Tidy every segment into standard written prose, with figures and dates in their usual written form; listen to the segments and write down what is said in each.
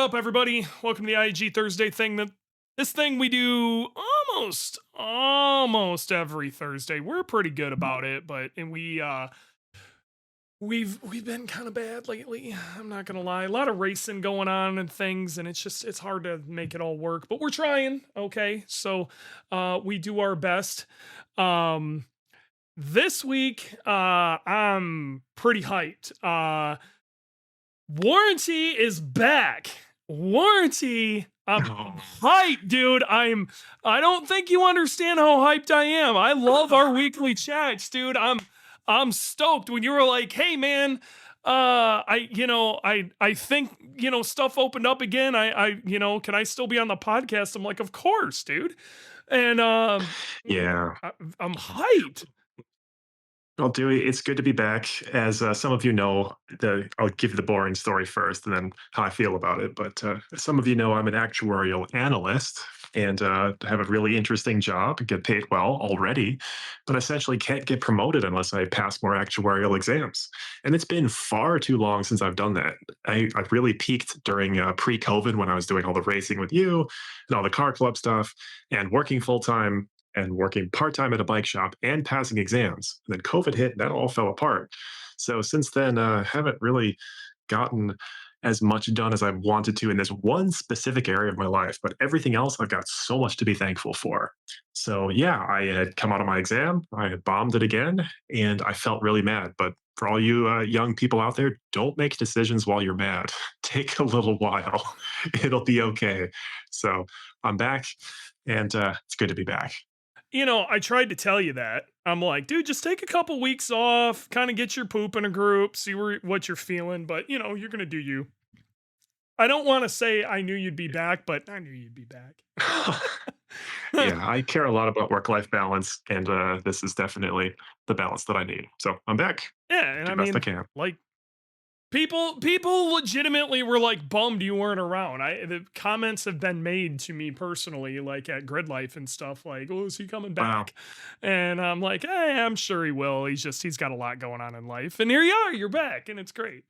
up, everybody? Welcome to the IAG Thursday thing. This thing we do almost every Thursday. We're pretty good about it, but and we've been kind of bad lately. I'm not gonna lie. A lot of racing going on and things, and it's hard to make it all work. But we're trying. Okay, so we do our best. Um, this week, I'm pretty hyped. Warranty is back. Warranty. I'm Oh, hyped, dude. I don't think you understand how hyped I am. I love our weekly chats, dude. I'm stoked when you were like, "Hey man, I think, stuff opened up again. Can I still be on the podcast?" I'm like, "Of course, dude." And yeah. I, I'm hyped. Well, Dewey, it's good to be back. As some of you know, I'll give you the boring story first and then how I feel about it. But as some of you know, I'm an actuarial analyst and have a really interesting job, get paid well already, but essentially can't get promoted unless I pass more actuarial exams. And it's been far too long since I've done that. I really peaked during pre COVID when I was doing all the racing with you and all the car club stuff and working full time and working part time at a bike shop and passing exams. And then COVID hit, and that all fell apart. So since then, haven't really gotten as much done as I wanted to in this one specific area of my life. But everything else, I've got so much to be thankful for. So yeah, I had come out of my exam, I had bombed it again, and I felt really mad. But for all you young people out there, don't make decisions while you're mad. Take a little while, it'll be okay. So I'm back, and it's good to be back. I tried to tell you that. I'm like, dude, just take a couple weeks off, kind of get your poop in a group, see what you're feeling, but you're gonna do you. I don't want to say I knew you'd be back, but I knew you'd be back. Yeah, I care a lot about work-life balance, and this is definitely the balance that I need. So I'm back. Yeah, and Do I the best I mean, can. like people legitimately were like bummed you weren't around. The comments have been made to me personally, like at Grid Life and stuff, like, "Oh, is he coming Wow. back?" And I'm like, I'm sure he will. He's got a lot going on in life, and here you are, you're back, and it's great.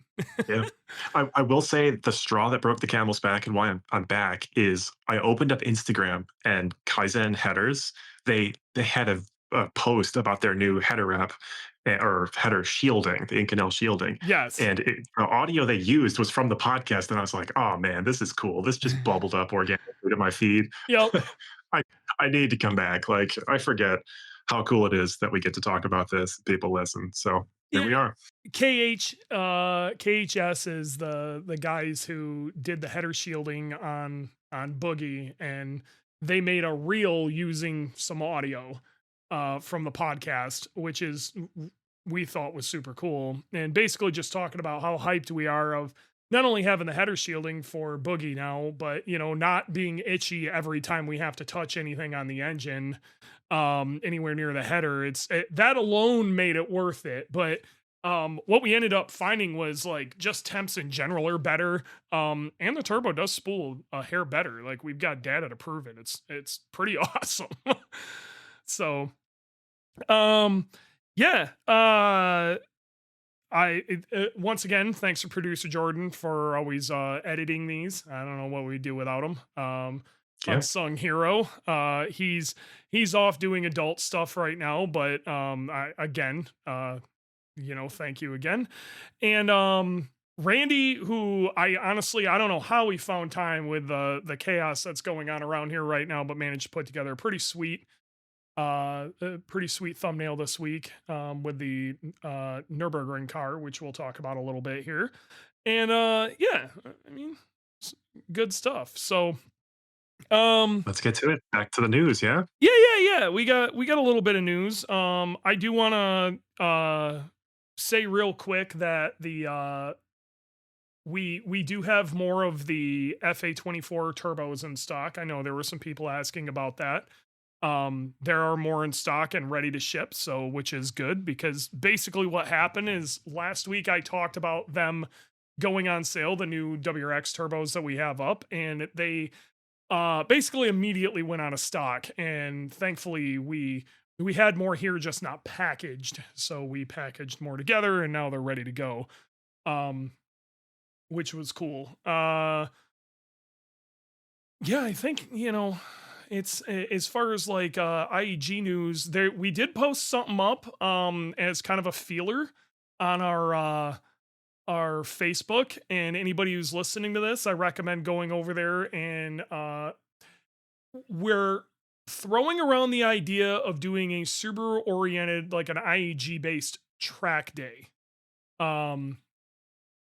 Yeah. I will say the straw that broke the camel's back and why I'm back is I opened up Instagram and Kaizen headers. They had a post about their new header app or header shielding, the Inconel shielding. Yes. And the audio they used was from the podcast. And I was like, oh man, this is cool. This just bubbled up organically to my feed. Yep. I, I need to come back. Like, I forget how cool it is that we get to talk about this. People listen. So here Yeah, we are. KHS is the guys who did the header shielding on Boogie, and they made a reel using some audio from the podcast, which is we thought was super cool, and basically just talking about how hyped we are of not only having the header shielding for Boogie now, but not being itchy every time we have to touch anything on the engine, anywhere near the header. That alone made it worth it. But what we ended up finding was like just temps in general are better, and the turbo does spool a hair better. Like we've got data to prove it. It's pretty awesome. So yeah, once again, thanks to producer Jordan for always editing these. I don't know what we'd do without him. Yeah. Unsung hero. He's off doing adult stuff right now, but thank you again. And Randy, who I don't know how he found time with the chaos that's going on around here right now, but managed to put together a pretty sweet thumbnail this week, with the Nürburgring car, which we'll talk about a little bit here. And yeah, I mean, good stuff. So Let's get to it. Back to the news, yeah? yeah. We got a little bit of news. I do want to say real quick that the we do have more of the FA24 turbos in stock. I know there were some people asking about that. There are more in stock and ready to ship, so which is good because basically what happened is last week I talked about them going on sale, the new WRX turbos that we have up, and they basically immediately went out of stock. And thankfully we had more here, just not packaged. So we packaged more together, and now they're ready to go. Um, which was cool. Yeah, I think, it's as far as like IEG news, there we did post something up as kind of a feeler on our Facebook, and anybody who's listening to this, I recommend going over there and we're throwing around the idea of doing a Subaru oriented like an IAG based track day. Um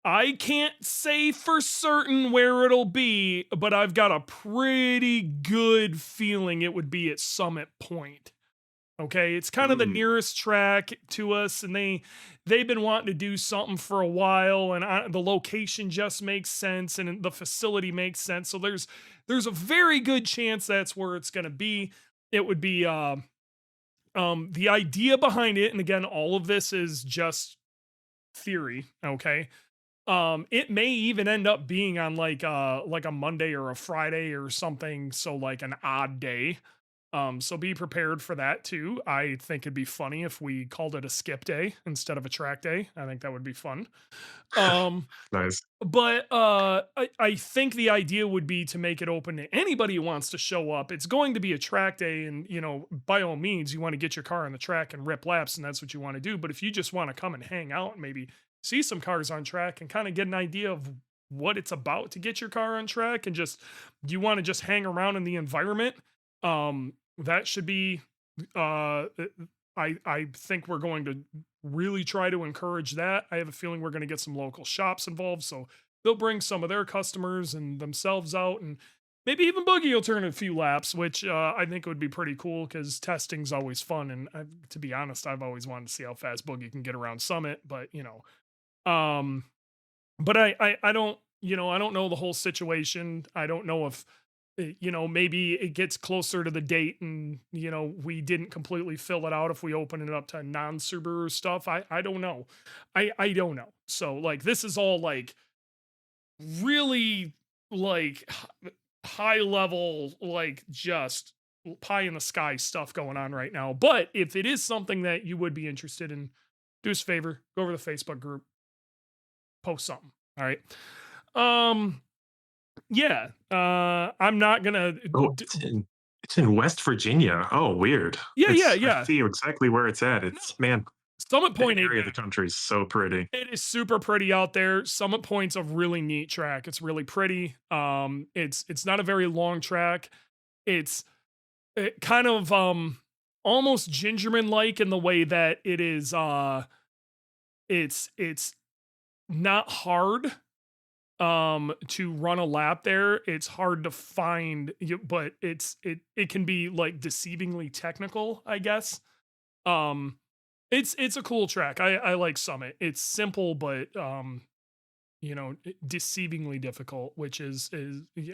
I can't say for certain where it'll be, but I've got a pretty good feeling it would be at Summit Point. Okay, it's kind of the Mm, nearest track to us, and they've been wanting to do something for a while, and the location just makes sense, and the facility makes sense. So there's a very good chance that's where it's going to be. It would be the idea behind it, and again, all of this is just theory. Okay, it may even end up being on like a Monday or a Friday or something, so like an odd day. So be prepared for that too. I think it'd be funny if we called it a skip day instead of a track day. I think that would be fun. Um, nice. but I think the idea would be to make it open to anybody who wants to show up. It's going to be a track day, and by all means, you want to get your car on the track and rip laps, and that's what you want to do. But if you just want to come and hang out and maybe see some cars on track and kind of get an idea of what it's about to get your car on track, and just you want to just hang around in the environment, that should be uh I think we're going to really try to encourage that. I have a feeling we're going to get some local shops involved, so they'll bring some of their customers and themselves out, and maybe even Boogie will turn a few laps, which I think would be pretty cool because testing's always fun. And to be honest, I've always wanted to see how fast Boogie can get around Summit, but um, but I don't I don't know the whole situation. I don't know if maybe it gets closer to the date and, we didn't completely fill it out if we open it up to non-Subaru stuff. I don't know. I don't know. So like this is all like really like high level, like just pie in the sky stuff going on right now. But if it is something that you would be interested in, do us a favor, go over to the Facebook group, post something. All right. Um yeah, I'm not gonna Oh, it's in West Virginia. Oh, weird. yeah, yeah, I yeah. see exactly where it's at. No, It's man, Summit that Point ain't area of the bad. country is so pretty. It is super pretty out there. Summit Point's a really neat track. It's really pretty. It's not a very long track. It's kind of almost Gingerman like in the way that it is it's not hard to run a lap there. It's hard to find but it can be like deceivingly technical, I guess. Um it's a cool track. I like Summit. It's simple but deceivingly difficult, which is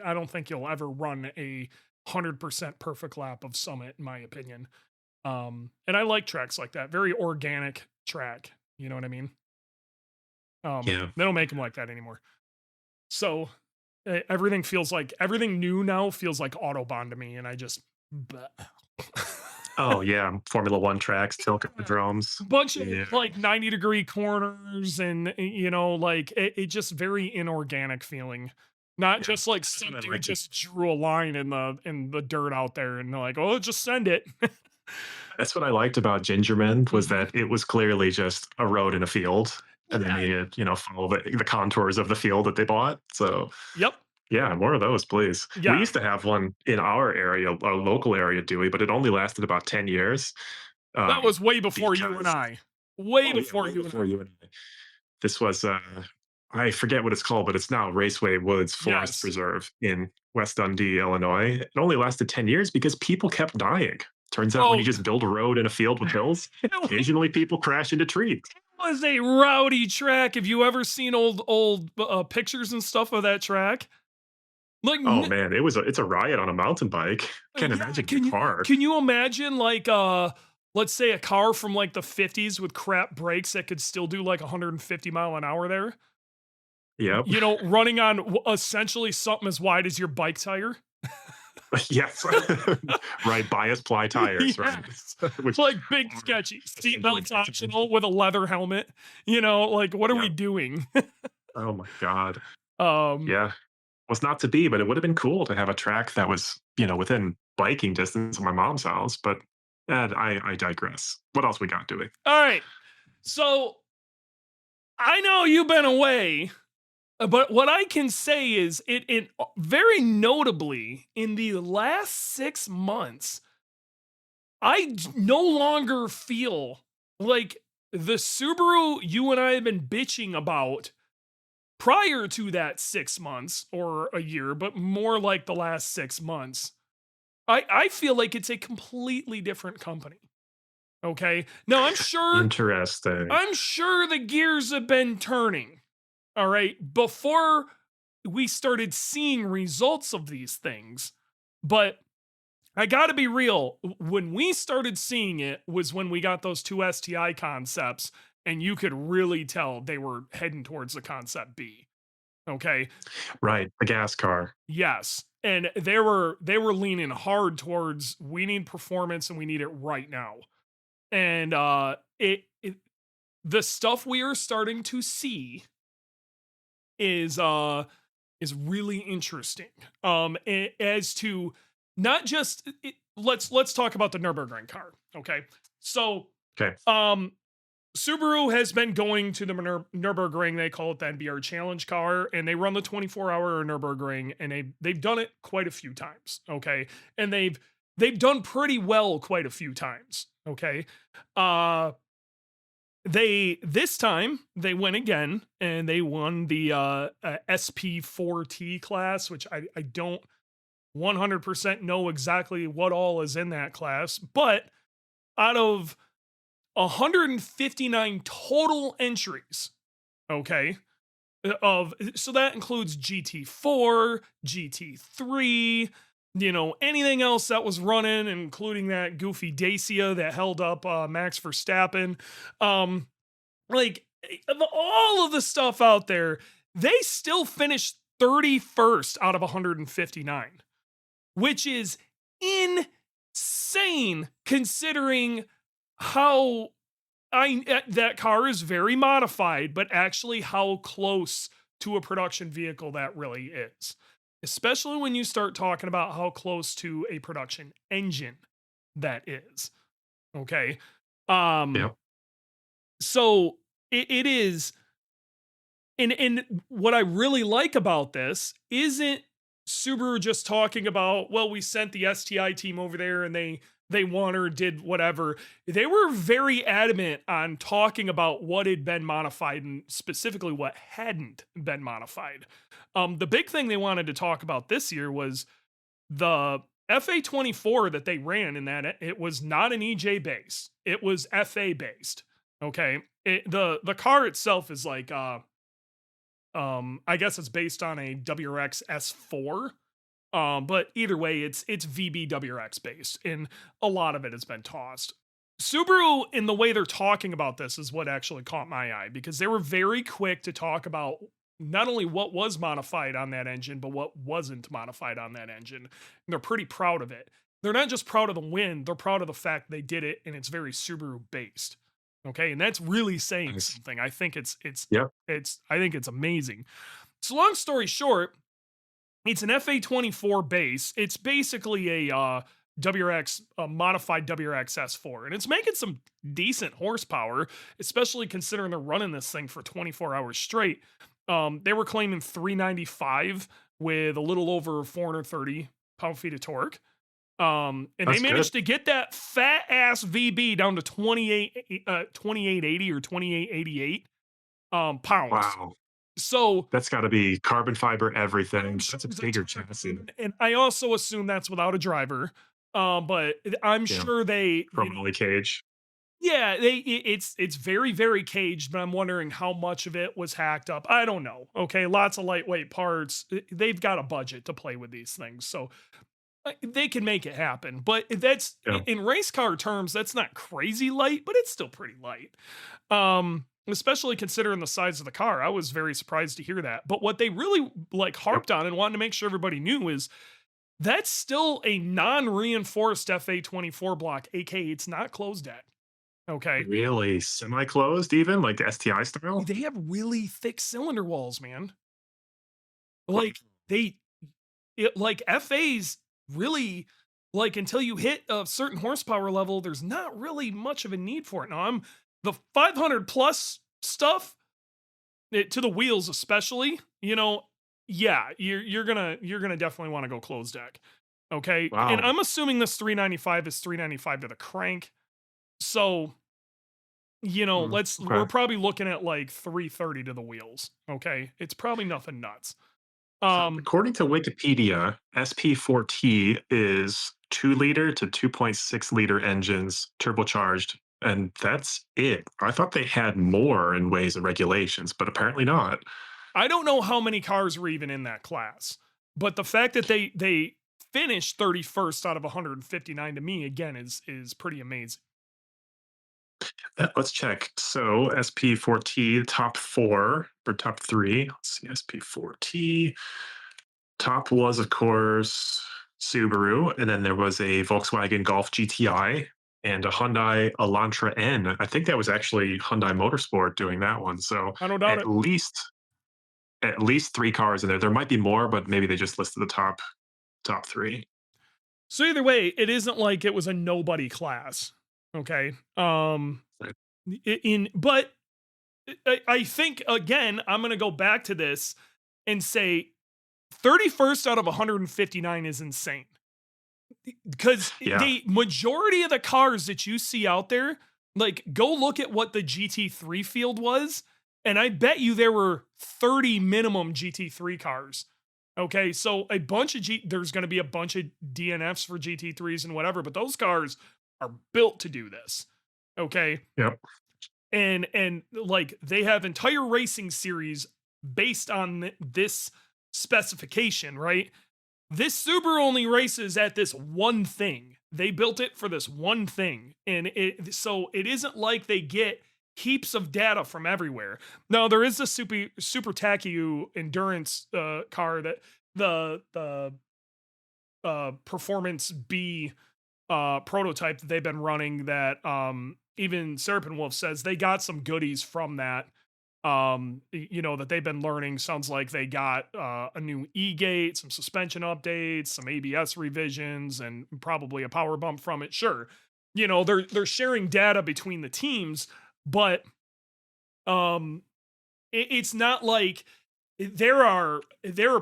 I don't think you'll ever run a 100% perfect lap of Summit in my opinion. And I like tracks like that. Very organic track, you know what I mean? Yeah. They don't make them like that anymore. So everything feels like everything new now feels like Autobahn to me, and I just bleh. Oh, yeah. Formula One tracks, Tilkodromes. Bunch of Yeah. like 90-degree corners, and like it just very inorganic feeling. Not Yeah. just like That's some what I dude liked. just drew a line in the dirt out there and they're like, oh, just send it. That's what I liked about Gingerman was Mhm. that it was clearly just a road in a field, and then Yeah. follow the contours of the field that they bought. So, Yep. yeah, more of those, please. We Yeah. used to have one in our area, our local area, Dewey, but it only lasted about 10 years, That was way before you and because I. Way oh, yeah, before way you and before I. you and I. This was, I forget what it's called, but it's now Raceway Woods Forest Yes. Preserve in West Dundee, Illinois. It only lasted 10 years because people kept dying. Turns out when you Oh, just build a road in a field with hills, it occasionally people crash into trees. was a rowdy track. Have you ever seen old pictures and stuff of that track? Like, Oh man, it's a riot on a mountain bike. Can't yeah, imagine in a car. can you imagine like let's say a car from like the 50s with crap brakes that could still do like 150 mile an hour there? Yep. Running on essentially something as wide as your bike tire. Yes. Right, bias ply tires, right? Yes. Which Like big are sketchy. essentially Seatbelts bicycles. optional with a leather helmet. Like what are we Yeah. doing? Oh my god. um Yeah. was not to be, but it would have been cool to have a track that was, within biking distance of my mom's house. But I digress. What else we got doing? All right. So I know you've been away, but what I can say is it very notably in the last 6 months, no longer feel like the Subaru you and I have been bitching about prior to that 6 months or a year, but more like the last 6 months. I feel like it's a completely different company. Okay. Now Interesting. I'm sure the gears have been turning. All right. Before we started seeing results of these things. But I got to be real. When we started seeing it was when we got those two STI concepts, and you could really tell they were heading towards the concept B. Okay. Right. The gas car. Yes. And they were leaning hard towards we need performance and we need it right now. And the stuff we are starting to see is really interesting. As to not just let's talk about the Nürburgring car. Okay. So Okay. um Subaru has been going to the Nürburgring. They call it the NBR Challenge car, and they run the 24-hour Nürburgring, and they've done it quite a few times. Okay, and they've done pretty well quite a few times. Okay, uh, they this time they went again, and they won the SP4T class, which I don't 100% know exactly what all is in that class, but out of 159 total entries. Okay. So that includes GT4, GT3, anything else that was running, including that goofy Dacia that held up Max Verstappen. Um, like of all of the stuff out there, they still finished 31st out of 159, which is insane considering how that car is very modified, but actually how close to a production vehicle that really is. Especially when you start talking about how close to a production engine that is. Okay. Um, Yep. so it is, and what I really like about this isn't Subaru just talking about, well, we sent the STI team over there and they won or did whatever. They were very adamant on talking about what had been modified and specifically what hadn't been modified. The big thing they wanted to talk about this year was the FA24 that they ran in that it was not an EJ base. It was FA based. Okay. The car itself is like I guess it's based on a WRX S4. But either way, it's VBWRX based, and a lot of it has been tossed. Subaru, in the way they're talking about this, is what actually caught my eye because they were very quick to talk about not only what was modified on that engine, but what wasn't modified on that engine. And they're pretty proud of it. They're not just proud of the win; they're proud of the fact they did it, and it's very Subaru based. Okay, and that's really saying Nice. something. I think Yep. I think it's amazing. So long story short, it's an FA24 base. It's basically a WRX, a modified WRX S4, and it's making some decent horsepower, especially considering they're running this thing for 24 hours straight. They were claiming 395 with a little over 430 pound-feet of torque. And they That's good. managed to get that fat ass VB down to 2880 or 2888 pounds. Wow. So That's got to be carbon fiber I'm everything. sure That's a there's a bigger ton of chassis. and I also assume that's without a driver. But I'm Yeah. sure Chromoly cage. yeah, it's very very caged, but I'm wondering how much of it was hacked up. I don't know. Okay, lots of lightweight parts. They've got a budget to play with these things, so they can make it happen. But that's Yeah. in race car terms, that's not crazy light, but it's still pretty light. Especially considering the size of the car. I was very surprised to hear that. But what they really like Yep. harped on and wanted to make sure everybody knew is that's still a non-reinforced FA24 block, aka it's not closed at. Okay. Really semi-closed, even like the STI style. They have really thick cylinder walls, man. Like they like FAs really like until you hit a certain horsepower level, there's not really much of a need for it. Now I'm the 500 plus stuff to the wheels, especially, yeah, you're gonna definitely want to go closed deck. Okay. And Wow. I'm assuming this 395 is 395 to the crank. So, Mm, we're okay. probably looking at like 330 to the wheels. Okay. It's probably nothing nuts. So Um, according to Wikipedia, SP4T is 2-liter to 2.6-liter engines, turbocharged, and that's it. I thought they had more in ways and regulations, but apparently not. I don't know how many cars were even in that class, but the fact that they finished 31st out of 159 to me again is pretty amazing. Let's check. So SP4T top four or top three. Let's see, SP4T. Top was, of course, Subaru, and then there was a Volkswagen Golf GTI and a Hyundai Elantra N. I think that was actually Hyundai Motorsport doing that one. So I don't doubt at it. least at least three cars in there. There might be more, but maybe they just listed the top three. So either way, it isn't like it was a nobody class. Okay. Right. But I think again, I'm gonna go back to this and say 31st out of 159 is insane. Because Yeah. the majority of the cars that you see out there, like go look at what the GT3 field was, and I bet you there were 30 minimum GT3 cars. Okay, so a bunch of there's going to be a bunch of DNFs for GT3s and whatever, but those cars are built to do this. Okay, Yep. and like they have entire racing series based on this specification, right? This Subaru only races at this one thing. They built it for this one thing. And so it isn't like they get heaps of data from everywhere. Now there is a super tacky endurance car that the performance B prototype that they've been running that even Serpent Wolf says they got some goodies from that that they've been learning. Sounds like they got a new e-gate, some suspension updates, some ABS revisions, and probably a power bump from it. Sure, they're sharing data between the teams, but um it's not like there are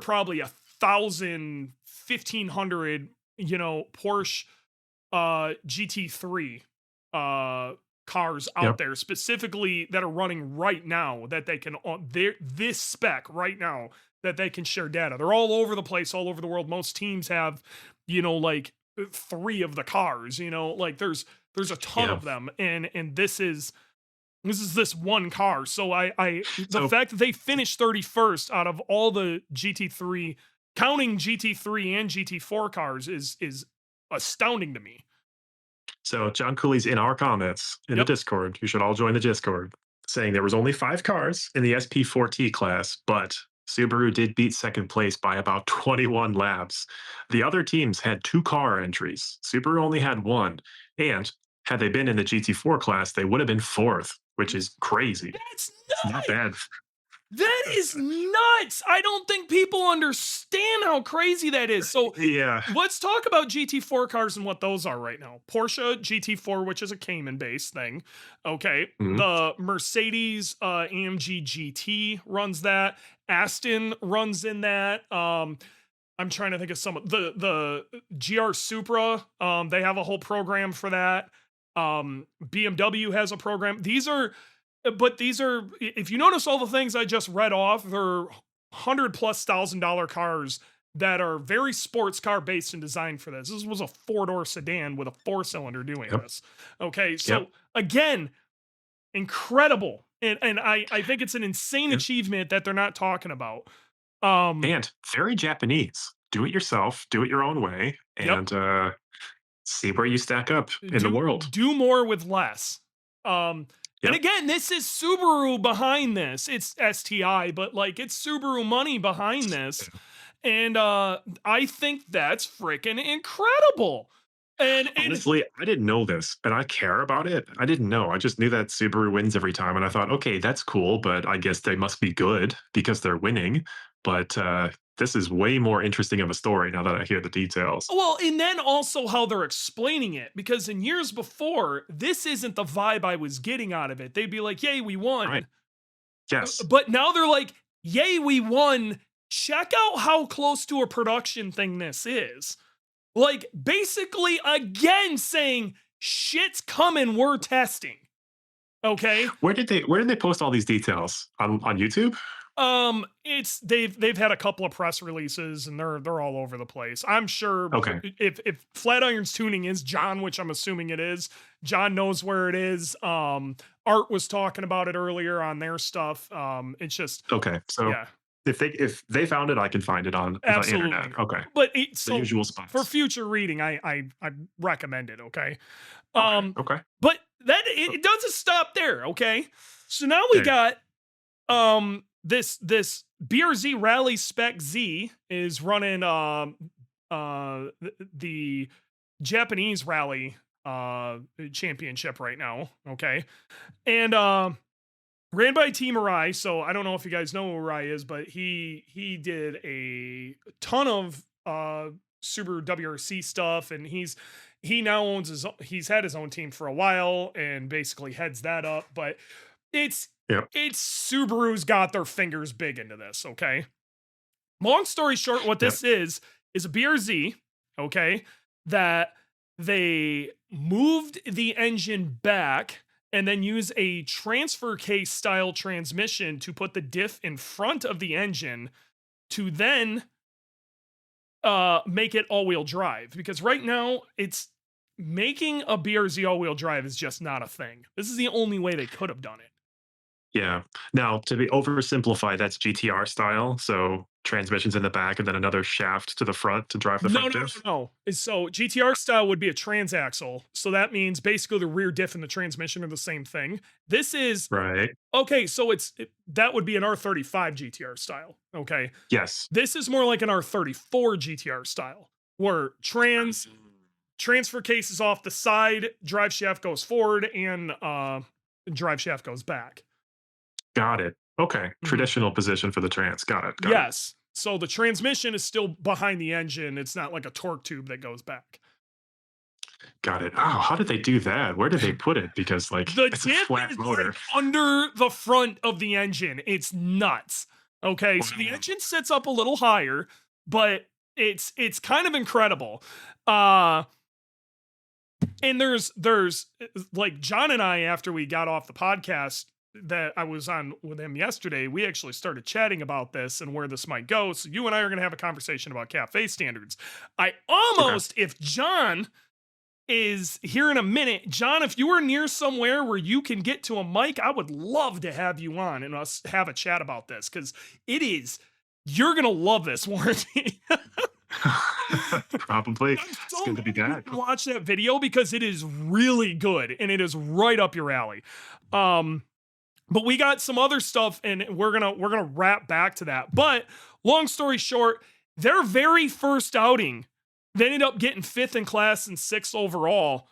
probably 1,000, 1,500, Porsche GT3 uh cars out Yep. there specifically that are running right now that they can on their this spec right now that they can share data. They're all over the place, all over the world. Most teams have, like three of the cars, like there's a ton Yeah. of them. And this is this one car. So I the So fact that they finished 31st out of all the GT3, counting GT3 and GT4 cars is astounding to me. So John Cooley's in our comments in the Yep. Discord. You should all join the Discord, saying there was only 5 cars in the SP4T class, but Subaru did beat second place by about 21 laps. The other teams had 2 car entries. Subaru only had one, and had they been in the GT4 class, they would have been fourth, which is crazy. That's It's not nuts. bad. That is nuts. I don't think people understand how crazy that is. So Yeah. let's talk about GT4 cars and what those are right now. Porsche GT4, which is a Cayman based thing. Okay. Mhm. The Mercedes AMG GT runs that. Aston runs in that. I'm trying to think of some of the GR Supra. They have a whole program for that. BMW has a program. These are, if you notice all the things I just read off, they're $100,000+ cars that are very sports car based and designed for this. This was a 4-door sedan with a 4-cylinder doing Yep. this. Okay, Yep. so again, incredible, and I think it's an insane Yep. achievement that they're not talking about. Um, And very Japanese. Do it yourself, do it your own way, yep, and see where you stack up in the do world. do more with less. And Yep. again, this is Subaru behind this. It's STI, but like it's Subaru money behind this. And I think that's freaking incredible. And Honestly, I didn't know this, and I care about it. I didn't know. I just knew that Subaru wins every time, and I thought, okay, that's cool, but I guess they must be good because they're winning. But this is way more interesting of a story now that I hear the details. Well, and then also how they're explaining it, because in years before, this isn't the vibe I was getting out of it. They'd be like, "Yay, we Right. won." Yes. But now they're like, "Yay, we won. Check out how close to a production thing this is." Like, basically, again, saying, "Shit's coming, we're testing." Okay? Where did they post all these details? On YouTube? It's they've had a couple of press releases and they're all over the place. I'm sure Okay. if Flatiron's tuning is John, which I'm assuming it is, John knows where it is. Art was talking about it earlier on their stuff. It's just Okay. So yeah, if they found it, I can find it on the absolutely. internet. Okay. But The so usual for spots. future reading, I recommend it. Okay. Okay. Um, Okay. but that it doesn't stop there. Okay. So now we Okay. got this BRZ Rally Spec Z is running the Japanese rally championship right now, okay? And ran by Team Arai, so I don't know if you guys know who Arai is, but he did a ton of Subaru WRC stuff, and he now owns he's had his own team for a while and basically heads that up, but it's Yep. Subaru's got their fingers big into this, okay? Long story short, what Yep. this is a BRZ, okay, that they moved the engine back and then use a transfer case style transmission to put the diff in front of the engine to then make it all-wheel drive, because right now it's making a BRZ all-wheel drive is just not a thing. This is the only way they could have done it. Yeah. Now, to be oversimplified, that's GTR style. So transmissions in the back and then another shaft to the front to drive the No, front no, no, diff. no. So GTR style would be a transaxle. So that means basically the rear diff and the transmission are the same thing. This is Right. okay. So that would be an R35 GTR style. Okay. Yes. This is more like an R34 GTR style, where transfer case is off the side, drive shaft goes forward, and drive shaft goes back. Got it. Okay. Mhm. Traditional position for the trans. Got it. Got it. Yes. So the transmission is still behind the engine. It's not like a torque tube that goes back. Got it. Oh, how did they do that? Where did they put it? Because like The it's a diff flat is motor. like under the front of the engine. It's nuts. Okay, so the Wow. engine sits up a little higher, but it's kind of incredible. Uh and there's like John and I, after we got off the podcast that I was on with him yesterday, we actually started chatting about this and where this might go. So you and I are going to have a conversation about cafe standards. I Okay. almost, if John is here in a minute, John, if you are near somewhere where you can get to a mic, I would love to have you on and us have a chat about this, because it is, you're going to love this warranty. Probably. I'm It's so good to be glad you back. can watch that video because it is really good and it is right up your alley. Um, but we got some other stuff and we're gonna wrap back to that. But long story short, their very first outing, they ended up getting fifth in class and sixth overall.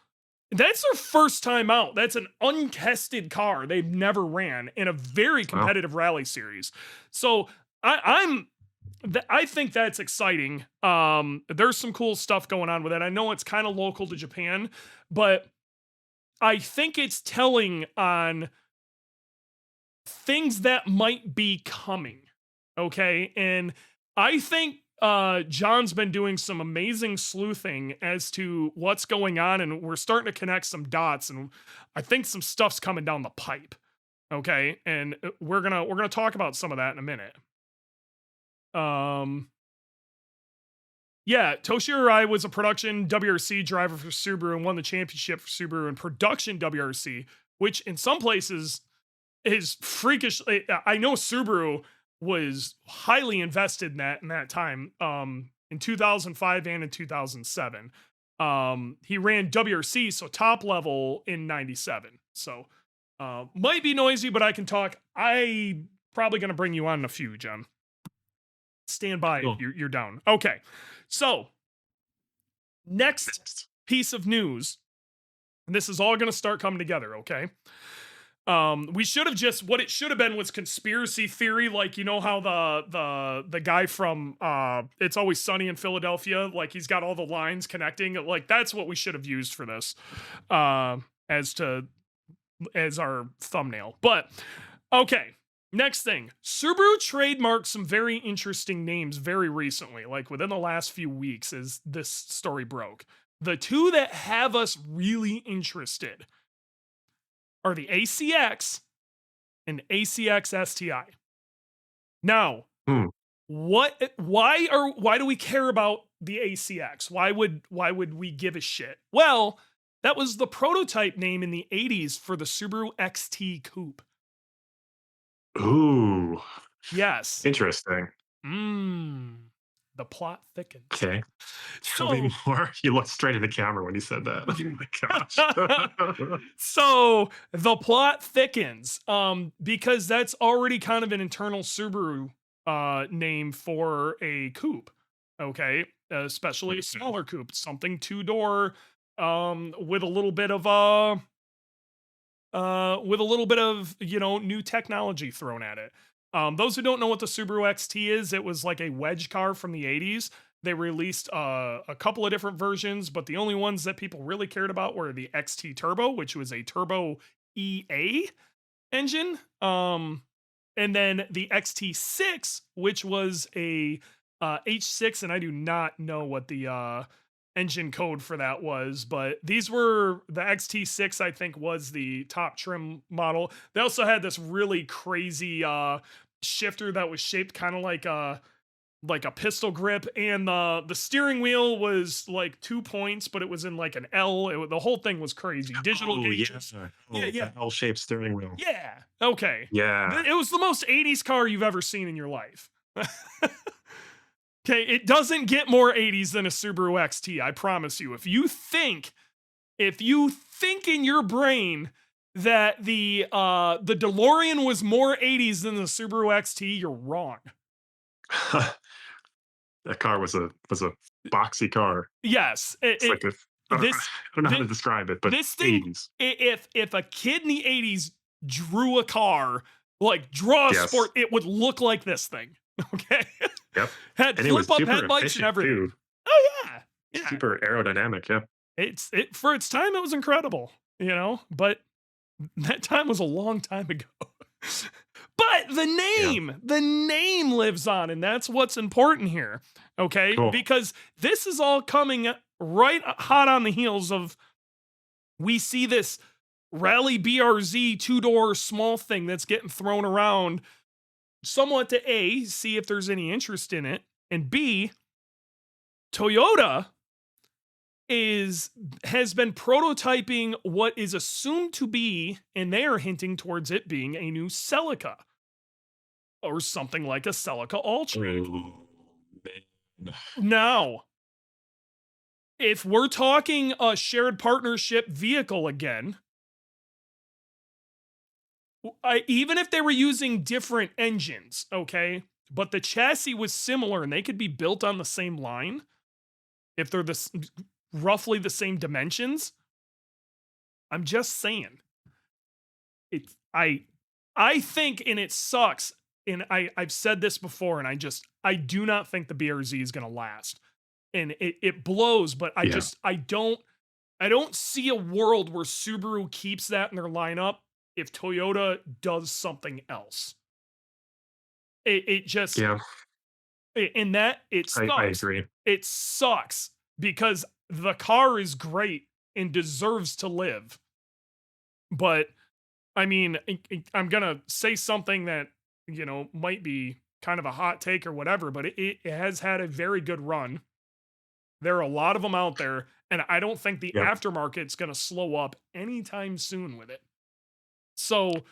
That's their first time out. That's an untested car they've never ran in a very Well, competitive rally series. So I'm I think that's exciting. There's some cool stuff going on with it. I know it's kind of local to Japan, but I think it's telling on things that might be coming. Okay. And I think John's been doing some amazing sleuthing as to what's going on, and we're starting to connect some dots, and I think some stuff's coming down the pipe. Okay. And we're gonna talk about some of that in a minute. Um Yeah, Toshiro Arai was a production WRC driver for Subaru and won the championship for Subaru in production WRC, which in some places is freakish. I know Subaru was highly invested in that time, in 2005 and in 2007. He ran WRC, so top level in 97. So might be noisy, but I can talk. I probably gonna bring you on in a few, John. Stand by if cool. you're down. Okay. So, next piece of news, and this is all going to start coming together, okay? We should have just what it should have been was conspiracy theory, like you know how the guy from It's Always Sunny in Philadelphia, like he's got all the lines connecting. Like that's what we should have used for this, as to as our thumbnail. But okay, next thing, Subaru trademarked some very interesting names very recently, like within the last few weeks, as this story broke. The two that have us really interested are the ACX and ACX STI. Now, Hmm. why do we care about the ACX? Why would we give a shit? Well, that was the prototype name in the 80s for the Subaru XT Coupe. Ooh, Yes. interesting. Mmm. The plot thickens. Okay. Tell me So more. You looked straight at the camera when you said that. Oh my gosh. so the plot thickens because that's already kind of an internal Subaru name for a coupe. Okay, especially a smaller coupe, something two-door with a little bit of new technology thrown at it. Those who don't know what the Subaru XT is, it was like a wedge car from the 80s. They released a couple of different versions, but the only ones that people really cared about were the XT Turbo, which was a turbo EA engine. And then the XT6, which was a H6, and I do not know what the engine code for that was, but these were the XT6, I think, was the top trim model. They also had this really crazy shifter that was shaped kind of like a pistol grip, and the steering wheel was like 2 points, but it was in like an L. The whole thing was crazy. Digital Oh, yeah. gauges. Yeah, Oh, yeah, the L-shaped steering wheel. yeah. Okay. Yeah. It was the most 80s car you've ever seen in your life. Okay, it doesn't get more 80s than a Subaru XT, I promise you. If you think in your brain that the DeLorean was more 80s than the Subaru XT, you're wrong. That car was a boxy car. Yes, It's like a I this don't know how this to describe it, but this thing, 80s. if a kid in the 80s drew a car, like draw a sport, Yes. it would look like this thing. Okay. Yep. Had And it was flip up super headlights and efficient everything. too. Oh yeah. Yeah. Super aerodynamic, yep. It for its time it was incredible, but that time was a long time ago. But Yeah. the name lives on, and that's what's important here. Okay? Cool. Because this is all coming right hot on the heels of we see this Rally BRZ two-door small thing that's getting thrown around somewhat to A, see if there's any interest in it, and B, Toyota has been prototyping what is assumed to be, and they are hinting towards it being a new Celica or something like a Celica Ultra. Oh, man. Now, if we're talking a shared partnership vehicle again, even if they were using different engines, okay, but the chassis was similar and they could be built on the same line, if they're roughly the same dimensions, I'm just saying. It's I think, and it sucks, and I've said this before, and I do not think the BRZ is gonna last. And it blows, but Yeah. I don't see a world where Subaru keeps that in their lineup if Toyota does something else. It just Yeah. in that it I sucks. agree. It sucks because the car is great and deserves to live. But I mean, I'm gonna say something that might be kind of a hot take or whatever, but it has had a very good run. There are a lot of them out there, and I don't think the Yep. aftermarket's gonna slow up anytime soon with it. So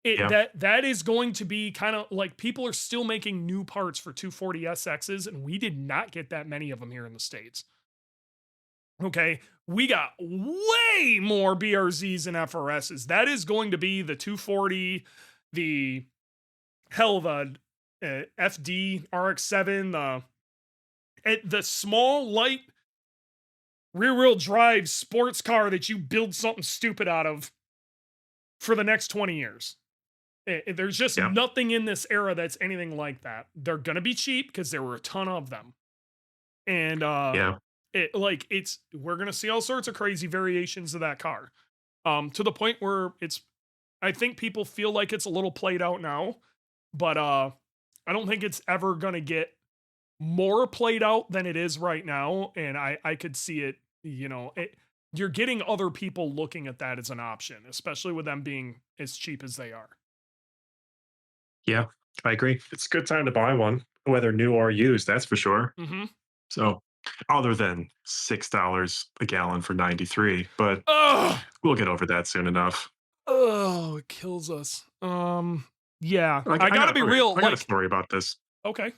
it Yeah. that is going to be kind of like people are still making new parts for 240 SXs, and we did not get that many of them here in the States. Okay, we got way more BRZs and FRSs. That is going to be the 240, the hell, the FD RX-7, the small light rear wheel drive sports car that you build something stupid out of. for the next 20 years. There's just Yeah. nothing in this era that's anything like that. They're gonna be cheap because there were a ton of them, and Yeah. we're gonna see all sorts of crazy variations of that car, to the point where it's. I think people feel like it's a little played out now, but I don't think it's ever gonna get more played out than it is right now, and I could see it. You're getting other people looking at that as an option, especially with them being as cheap as they are. Yeah. I agree. It's a good time to buy one, whether new or used, that's for sure. Hmm. So, other than $6 a gallon for 93, but Oh, we'll get over that soon enough. oh, it kills us. Yeah, I I gotta got be okay, real. I got a Like, story about this. okay,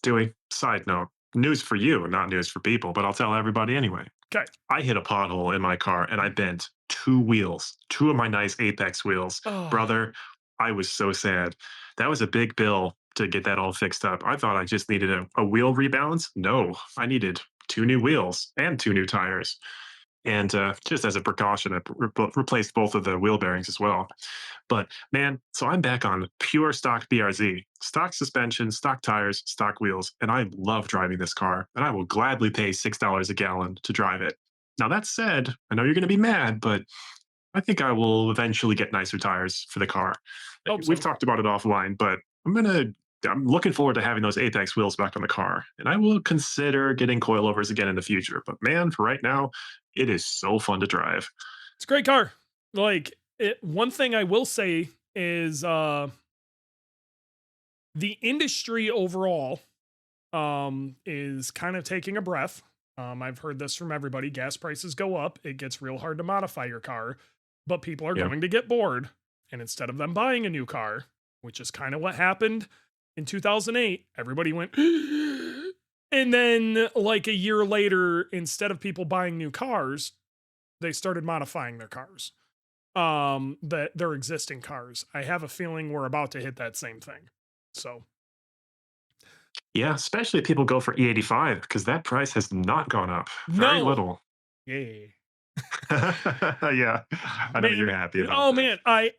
Dewey, side note, news for you, not news for people, but I'll tell everybody anyway. okay. I hit a pothole in my car and I bent two wheels, two of my nice Apex wheels. Oh, Brother, I was so sad. That was a big bill to get that all fixed up. I thought I just needed a wheel rebalance. No, I needed two new wheels and two new tires. And just as a precaution, I replaced both of the wheel bearings as well. But man, so I'm back on pure stock BRZ, stock suspension, stock tires, stock wheels, and I love driving this car, and I will gladly pay $6 a gallon to drive it. Now, that said, I know you're going to be mad, but I think I will eventually get nicer tires for the car. hope We've so. talked about it offline, but I'm looking forward to having those Apex wheels back on the car, and I will consider getting coilovers again in the future. But man, for right now, it is so fun to drive. It's a great car. One thing I will say is the industry overall is kind of taking a breath. I've heard this from everybody. Gas prices go up. It gets real hard to modify your car, but people are Yeah, going to get bored. And instead of them buying a new car, which is kind of what happened in 2008, everybody went, and then like a year later, instead of people buying new cars, they started modifying their cars, their existing cars. I have a feeling we're about to hit that same thing. So, yeah, especially if people go for E85 because that price has not gone up. Very no. little. Yeah. Yeah, I know Man, you're happy about oh that. man,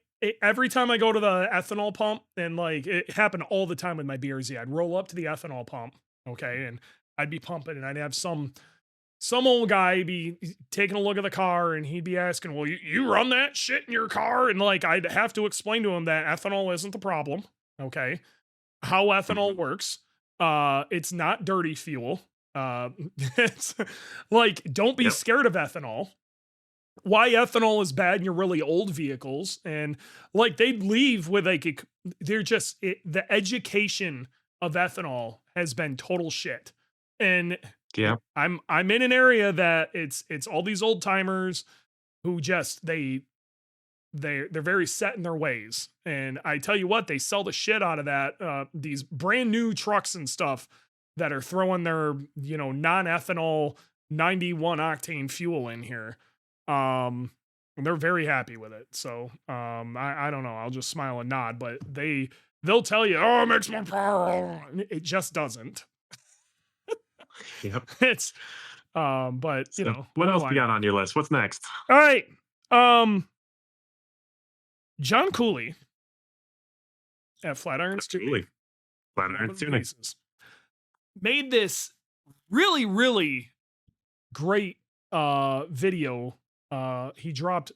every time I go to the ethanol pump, and like it happened all the time with my BRZ, I'd roll up to the ethanol pump, okay, and I'd be pumping, and I'd have some old guy be taking a look at the car, and he'd be asking, "Well, you run that shit in your car?" And like I'd have to explain to him that ethanol isn't the problem, okay? How ethanol Mhm. works. It's not dirty fuel. It's like don't be Yep. scared of ethanol. Why ethanol is bad in your really old vehicles, and like they'd leave with they're just the education of ethanol has been total shit. And Yeah. I'm in an area that it's all these old timers who just they're very set in their ways, and I tell you what, they sell the shit out of that, these brand new trucks and stuff that are throwing their non-ethanol 91 octane fuel in here. And they're very happy with it. So I don't know, I'll just smile and nod, but they'll tell you, oh, it makes more power. It just doesn't. Yep. It's but So, what what do else I you got know? on your list? What's next? All right. Um John Cooley at Flatiron's Tuning, Absolutely. Flat home Iron of the tuning. Pieces, made this really, really great video. He dropped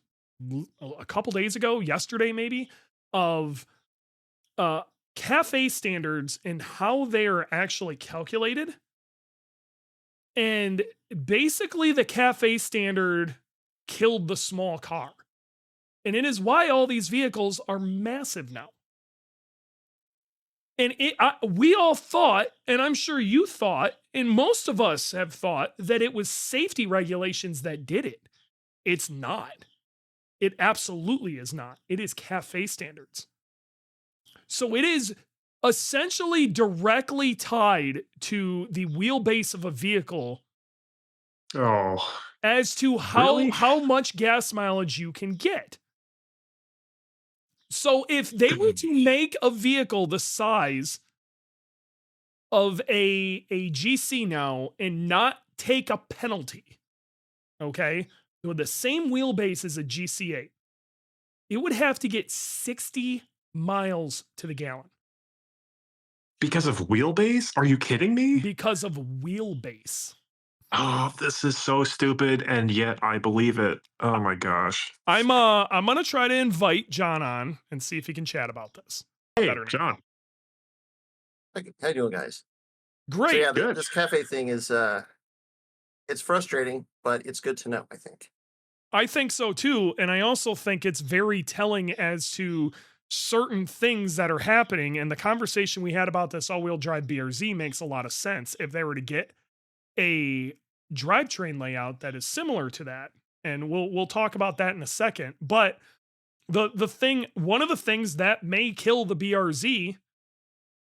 a couple days ago, yesterday maybe, of uh cafe standards and how they are actually calculated. And basically the cafe standard killed the small car. And it is why all these vehicles are massive now. And we all thought, and I'm sure you thought, and most of us have thought, that it was safety regulations that did it. It's not. It absolutely is not. It is cafe standards. So it is essentially directly tied to the wheelbase of a vehicle Oh, as to how really? how much gas mileage you can get. So if they were to make a vehicle the size of a GC now and not take a penalty, okay, with the same wheelbase as a GC8, It would have to get 60 miles to the gallon Because of wheelbase? Are you kidding me? because of wheelbase. Oh, this is so stupid, and yet I believe it. Oh my gosh. I'm gonna try to invite John on and see if he can chat about this Hey, better now. John. How you doing, guys? So Great. yeah, Good. this cafe thing is it's frustrating, but it's good to know, I think. I think so too. And I also think it's very telling as to certain things that are happening. And the conversation we had about this all wheel drive BRZ makes a lot of sense if they were to get a drivetrain layout that is similar to that. And we'll talk about that in a second. But the thing, one of the things that may kill the BRZ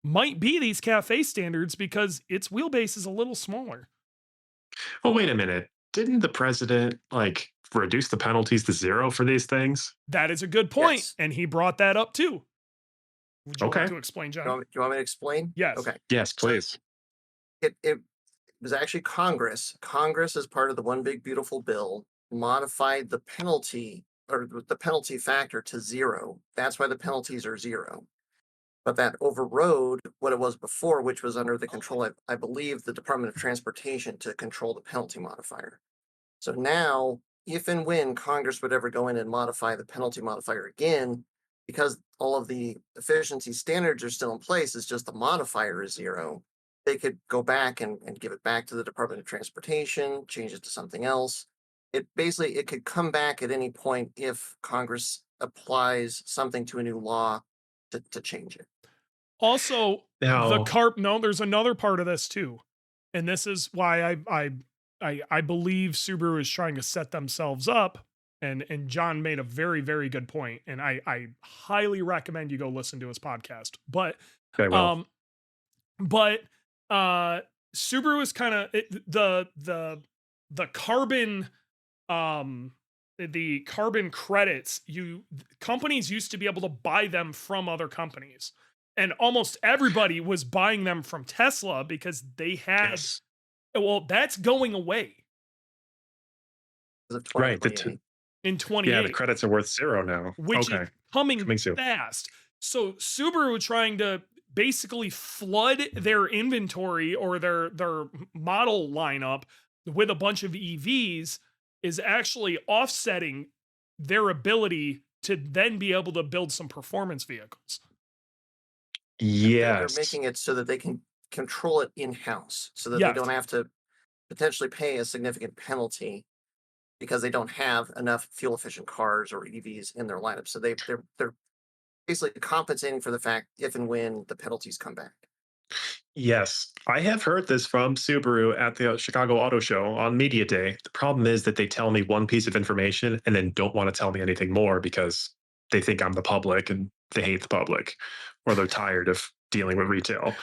might be these cafe standards because its wheelbase is a little smaller. Oh, wait a minute. Didn't the president like reduce the penalties to zero for these things? That is a good point, Yes. and he brought that up too. Would you like Okay. to explain, Do you John? want me to explain? Yes. Okay. Yes, So please. it was actually Congress. Congress, as part of the one big beautiful bill, modified the penalty or the penalty factor to zero. That's why the penalties are zero. But that overrode what it was before, which was under the control, I believe, the Department of Transportation to control the penalty modifier. So now, if and when Congress would ever go in and modify the penalty modifier again, because all of the efficiency standards are still in place, it's just the modifier is zero, they could go back and give it back to the Department of Transportation, change it to something else. It basically it could come back at any point if Congress applies something to a new law to change it. Also, the Now, carp. No, there's another part of this too, and this is why I believe Subaru is trying to set themselves up. And John made a very good point, and I highly recommend you go listen to his podcast. I will. Um, but Subaru is kind of the carbon um the carbon credits. You companies used to be able to buy them from other companies, and almost everybody was buying them from Tesla because they had, Yes. well, that's going away As of Right. 2028. in Yeah, the 28, credits are worth zero now. which is Okay. coming Coming soon. fast. So Subaru trying to basically flood their inventory or their model lineup with a bunch of EVs is actually offsetting their ability to then be able to build some performance vehicles. They're Yes. making it so that they can control it in-house, so that they Yes. don't have to potentially pay a significant penalty because they don't have enough fuel efficient cars or EVs in their lineup. So they're basically compensating for the fact if and when the penalties come back. Yes, I have heard this from Subaru at the Chicago Auto Show on Media Day. The problem is that they tell me one piece of information and then don't want to tell me anything more because they think I'm the public and they hate the public or they're tired of dealing with retail.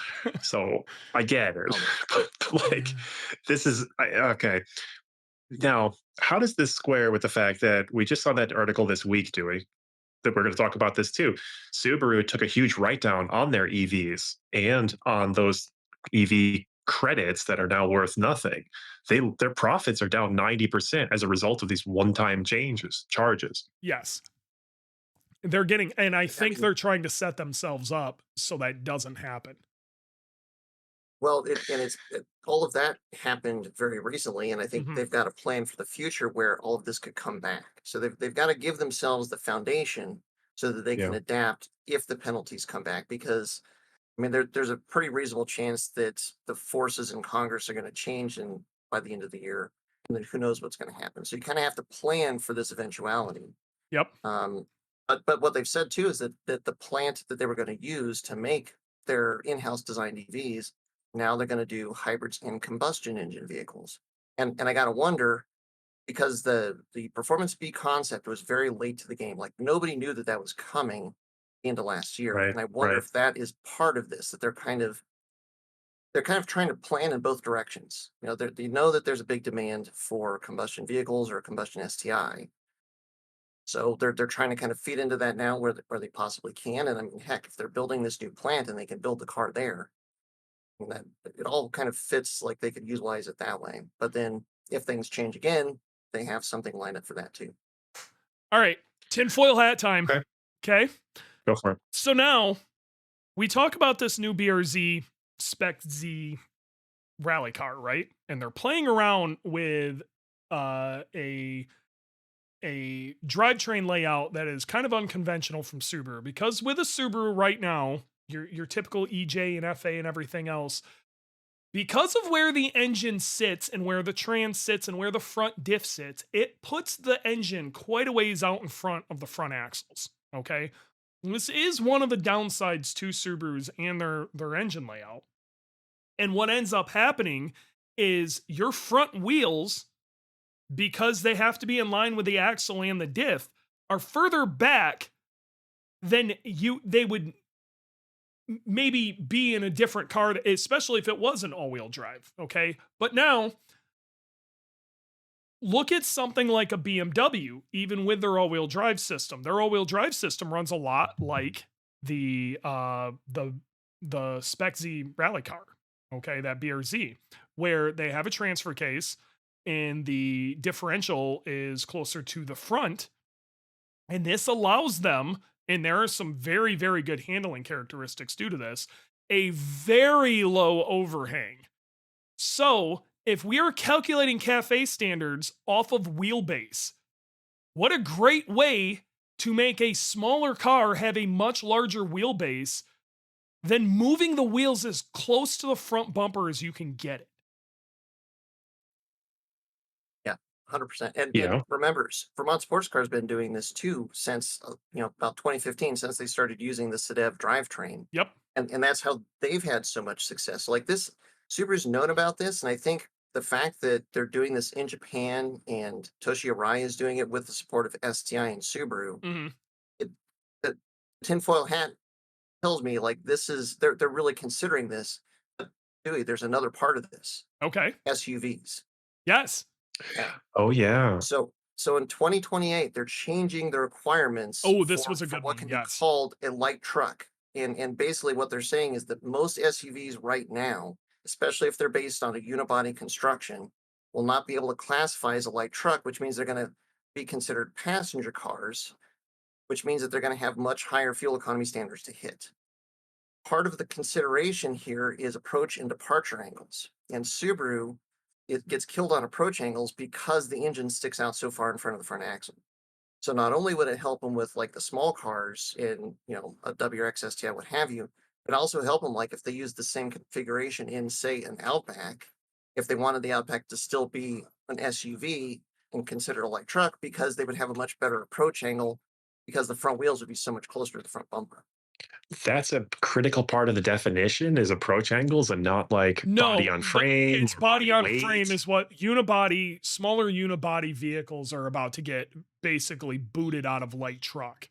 So I get it. Um, But like, this is okay. Now, how does this square with the fact that we just saw that article this week, Dewey, that we're going to talk about this too? Subaru took a huge write down on their EVs and on those EV credits that are now worth nothing. Their profits are down 90% as a result of these one-time charges. Yes. They're getting, and I I think mean, they're trying to set themselves up so that doesn't happen. well, all of that happened very recently, and I think Mhm. they've got a plan for the future where all of this could come back. So they've got to give themselves the foundation so that they can Yeah. adapt if the penalties come back. Because I mean, there's a pretty reasonable chance that the forces in Congress are going to change and by the end of the year, and then who knows what's going to happen. So you kind of have to plan for this eventuality. Yep. But what they've said too is that the plant that they were going to use to make their in-house designed EVs, now they're going to do hybrids and combustion engine vehicles. And I got to wonder because the performance B concept was very late to the game. Like nobody knew that that was coming into last year, Right. and I wonder Right. if that is part of this, that they're kind of trying to plan in both directions. You know, they know that there's a big demand for combustion vehicles or combustion STI, so they're trying to kind of feed into that now where they possibly can. And I mean, heck, if they're building this new plant and they can build the car there, and that it all kind of fits like they could utilize it that way. But then if things change again, they have something lined up for that too. All right. Tinfoil hat time. Okay, Okay. go for it. So now we talk about this new BRZ Spec Z rally car, right? And they're playing around with a drivetrain layout that is kind of unconventional from Subaru, because with a Subaru right now, your typical EJ and FA and everything else, because of where the engine sits and where the trans sits and where the front diff sits, it puts the engine quite a ways out in front of the front axles. Okay. And this is one of the downsides to Subarus and their engine layout. And what ends up happening is your front wheels, because they have to be in line with the axle and the diff, are further back than they would maybe be in a different car, especially if it was an all-wheel drive. Okay. But now look at something like a BMW, even with their all-wheel drive system. Their all-wheel drive system runs a lot like the Spec Z rally car, okay, that BRZ, where they have a transfer case and the differential is closer to the front. And this allows them, and there are some very, very good handling characteristics due to this, a very low overhang. So if we are calculating cafe standards off of wheelbase, what a great way to make a smaller car have a much larger wheelbase than moving the wheels as close to the front bumper as you can get it. Yeah, 100%. And Yeah. remember, Vermont Sports Car has been doing this too since about 2015, since they started using the SEDEV drivetrain, Yep. and that's how they've had so much success. Like this, Subaru's known about this, and I think the fact that they're doing this in Japan and Toshi Arai is doing it with the support of STI and Subaru, Hmm. it, the tinfoil hat tells me like they're really considering this. But Dewey, there's another part of this: Okay. SUVs. Yes. Yeah. Oh yeah. So in 2028, they're changing the requirements Oh, this was a for good what one. can be Yes. called a light truck. And basically what they're saying is that most SUVs right now, especially if they're based on a unibody construction, will not be able to classify as a light truck, which means they're going to be considered passenger cars, which means that they're going to have much higher fuel economy standards to hit. Part of the consideration here is approach and departure angles. And Subaru, it gets killed on approach angles because the engine sticks out so far in front of the front axle. So not only would it help them with like the small cars in, a WRX STI, what have you, it also help them like if they use the same configuration in, say, an Outback, if they wanted the Outback to still be an SUV and considered a light truck, because they would have a much better approach angle because the front wheels would be so much closer to the front bumper. That's a critical part of the definition is approach angles and not like body No, on frame it's or body body on frame weight. is what smaller unibody vehicles are about to get basically booted out of light truck.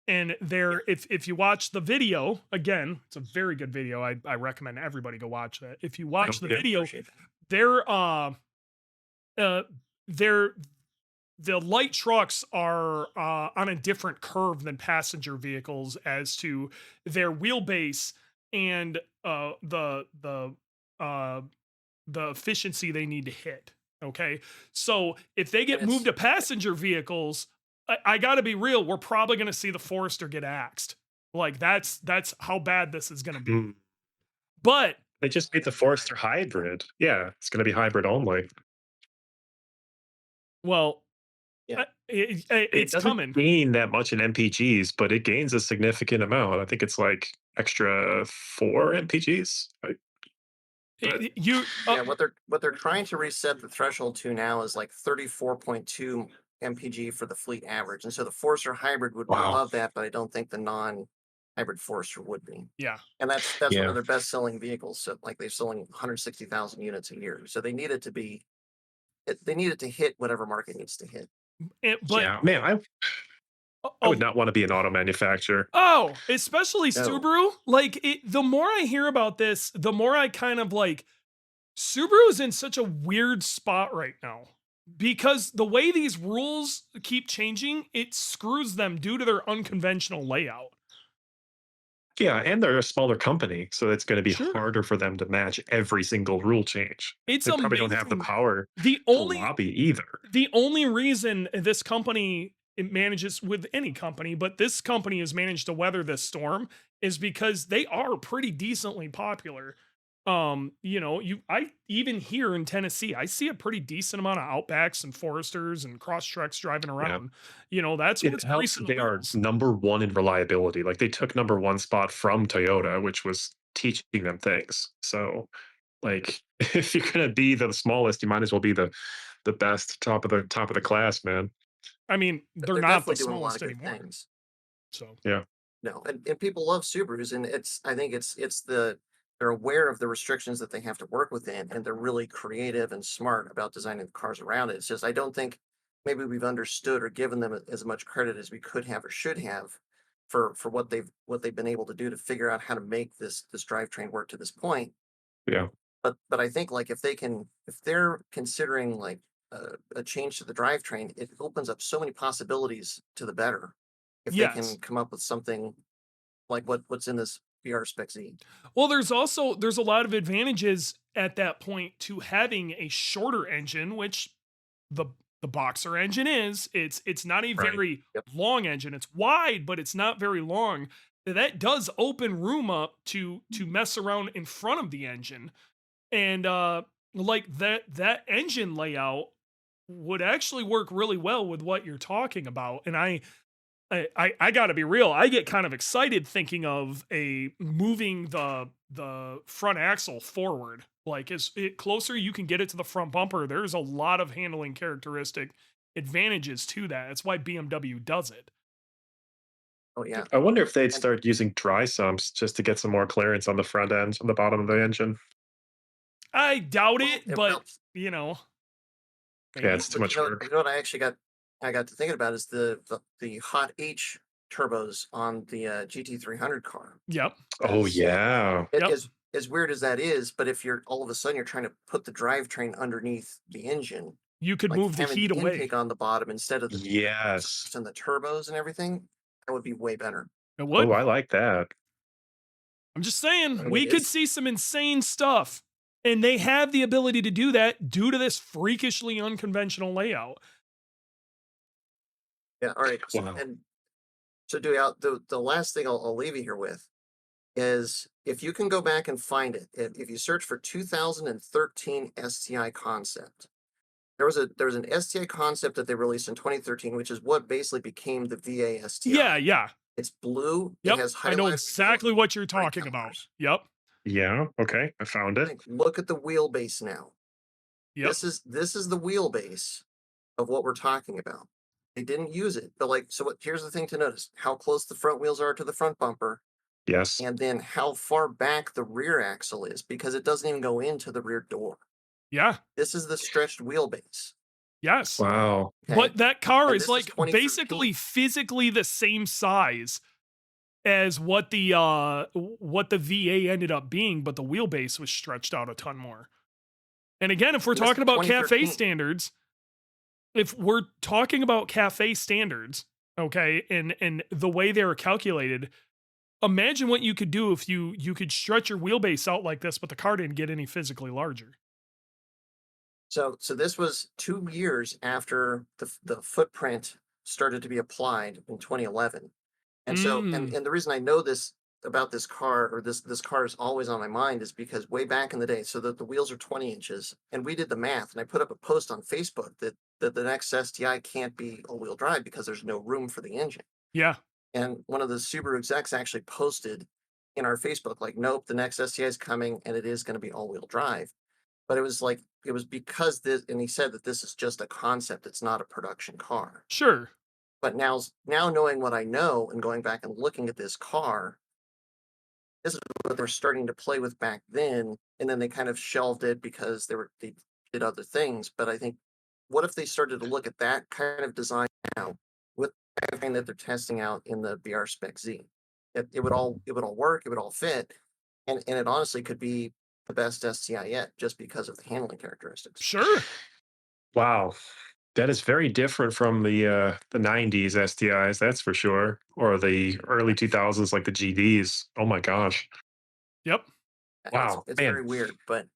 And Yeah, if you watch the video, again, it's a very good video. I recommend everybody go watch that. If you watch thank the you. Yeah. video, Appreciate that. they're uh they're the light trucks are on a different curve than passenger vehicles as to their wheelbase and uh, the efficiency they need to hit. Okay, so if they And get moved it's to passenger vehicles, I got to be real. We're probably going to see the Forester get axed. Like that's how bad this is going to be. Mm. But They just made the Forester hybrid. Yeah, it's going to be hybrid only. well, yeah, It it's doesn't coming. gain that much in MPGs, but it gains a significant amount. I think it's like extra 4 MPGs. But You yeah. What they're trying to reset the threshold to now is like 34.2 mpg for the fleet average, and so the Forester hybrid would be wow. above that, but I don't think the non-hybrid Forester would be. yeah. And that's one of Yeah. their best-selling vehicles. So like they're selling 160,000 units a year. So they needed to hit whatever market needs to hit. But Yeah. Man, I would not want to be an auto manufacturer. especially No, Subaru. Like the more I hear about this, the more I kind of like Subaru is in such a weird spot right now because the way these rules keep changing, it screws them due to their unconventional layout. Yeah, and they're a smaller company, so it's going to be Sure. harder for them to match every single rule change. It's They probably don't have the amazing. power The to only lobby either. the only reason this company it manages with any company, but this company has managed to weather this storm is because they are pretty decently popular. You know, I even here in Tennessee, I see a pretty decent amount of Outbacks and Foresters and Cross Treks driving Yeah. around. You know, that's It what's helps greasing that the they are wheels. number 1 in reliability. Like, they took number 1 spot from Toyota, which was teaching them things. So, like, if you're gonna be the smallest, you might as well be the best, top of the class, man. I mean, they're They're not the definitely doing a lot of smallest good anymore. things. So, Yeah. No, and people love Subarus, and I think they're aware of the restrictions that they have to work within, and they're really creative and smart about designing the cars around it. It's just I don't think maybe we've understood or given them as much credit as we could have or should have for what they've been able to do to figure out how to make this drivetrain work to this point. Yeah. But I think like if they're considering like a change to the drivetrain, it opens up so many possibilities to the better if they yes. can come up with something like what's in this VR Spec Z. Well, there's a lot of advantages at that point to having a shorter engine, which the the Boxer engine is. It's not a Right. very Yep. long engine. It's wide, but it's not very long. That does open room up to mess around in front of the engine. And like that engine layout would actually work really well with what you're talking about. And I gotta be real. I get kind of excited thinking of a moving the front axle forward. Like as it closer you can get it to the front bumper, there's a lot of handling characteristic advantages to that. That's why BMW does it. Oh yeah, I wonder if they'd and start using dry sumps just to get some more clearance on the front end, on the bottom of the engine. I doubt well, it, it but helps. you know, Yeah, maybe. it's too But much you work. know what I got to thinking about is the hot H turbos on the GT300 car. Yep. Oh, As yeah. Yep. as weird as that is, but if you're all of a sudden you're trying to put the drivetrain underneath the engine, You could like move the having heat the away. intake on the bottom instead of the Yes. exhaust and the turbos and everything, that would be way better. It Oh, would. I like that. I'm just I saying, mean, we could see some insane stuff. And they have the ability to do that due to this freakishly unconventional layout. yeah. All right. Wow. So do out the last thing I'll leave you here with is if you can go back and find it, if you search for 2013 STI concept, there was an STI concept that they released in 2013, which is what basically became the VA Yeah, STI. yeah. It's blue. It Yep. has I know highlighted exactly yellow what you're brake talking about. calipers. Yep. Yeah, okay, I found it. Like, look at the wheelbase now. Yep. This is the wheelbase of what we're talking about. They didn't use it, but like so. Here's the thing to notice: how close the front wheels are to the front bumper, Yes. and then how far back the rear axle is, because it doesn't even go into the rear door. Yeah. This is the stretched wheelbase. Yes. Wow. Okay, But that car and is this is like 2013. basically physically the same size as what the VA ended up being, but the wheelbase was stretched out a ton more. And again, if we're And this is talking about cafe 2013. standards, if we're talking about cafe standards, okay, and the way they were calculated, imagine what you could do if you could stretch your wheelbase out like this, but the car didn't get any physically larger. So this was 2 years after the footprint started to be applied in 2011. And so, Mm. and the reason I know this about this car, or this car is always on my mind, is because way back in the day, so that the wheels are 20 inches, and we did the math, and I put up a post on Facebook that the next STI can't be all-wheel drive because there's no room for the engine. Yeah. And one of the Subaru execs actually posted in our Facebook, like, nope, the next STI is coming, and it is going to be all-wheel drive. But it was because this, and he said that this is just a concept; it's not a production car. Sure. But now knowing what I know and going back and looking at this car, this is what they're starting to play with back then, and then they kind of shelved it because they did other things. But I think, what if they started to look at that kind of design now with everything that they're testing out in the VR Spec Z? It would all work, it would all fit, and it honestly could be the best STI yet, just because of the handling characteristics. Sure. Wow. That is very different from the 90s STIs, that's for sure, or the early 2000s, like the GDs. Oh my gosh. Yep. It's Wow, it's man. very weird, but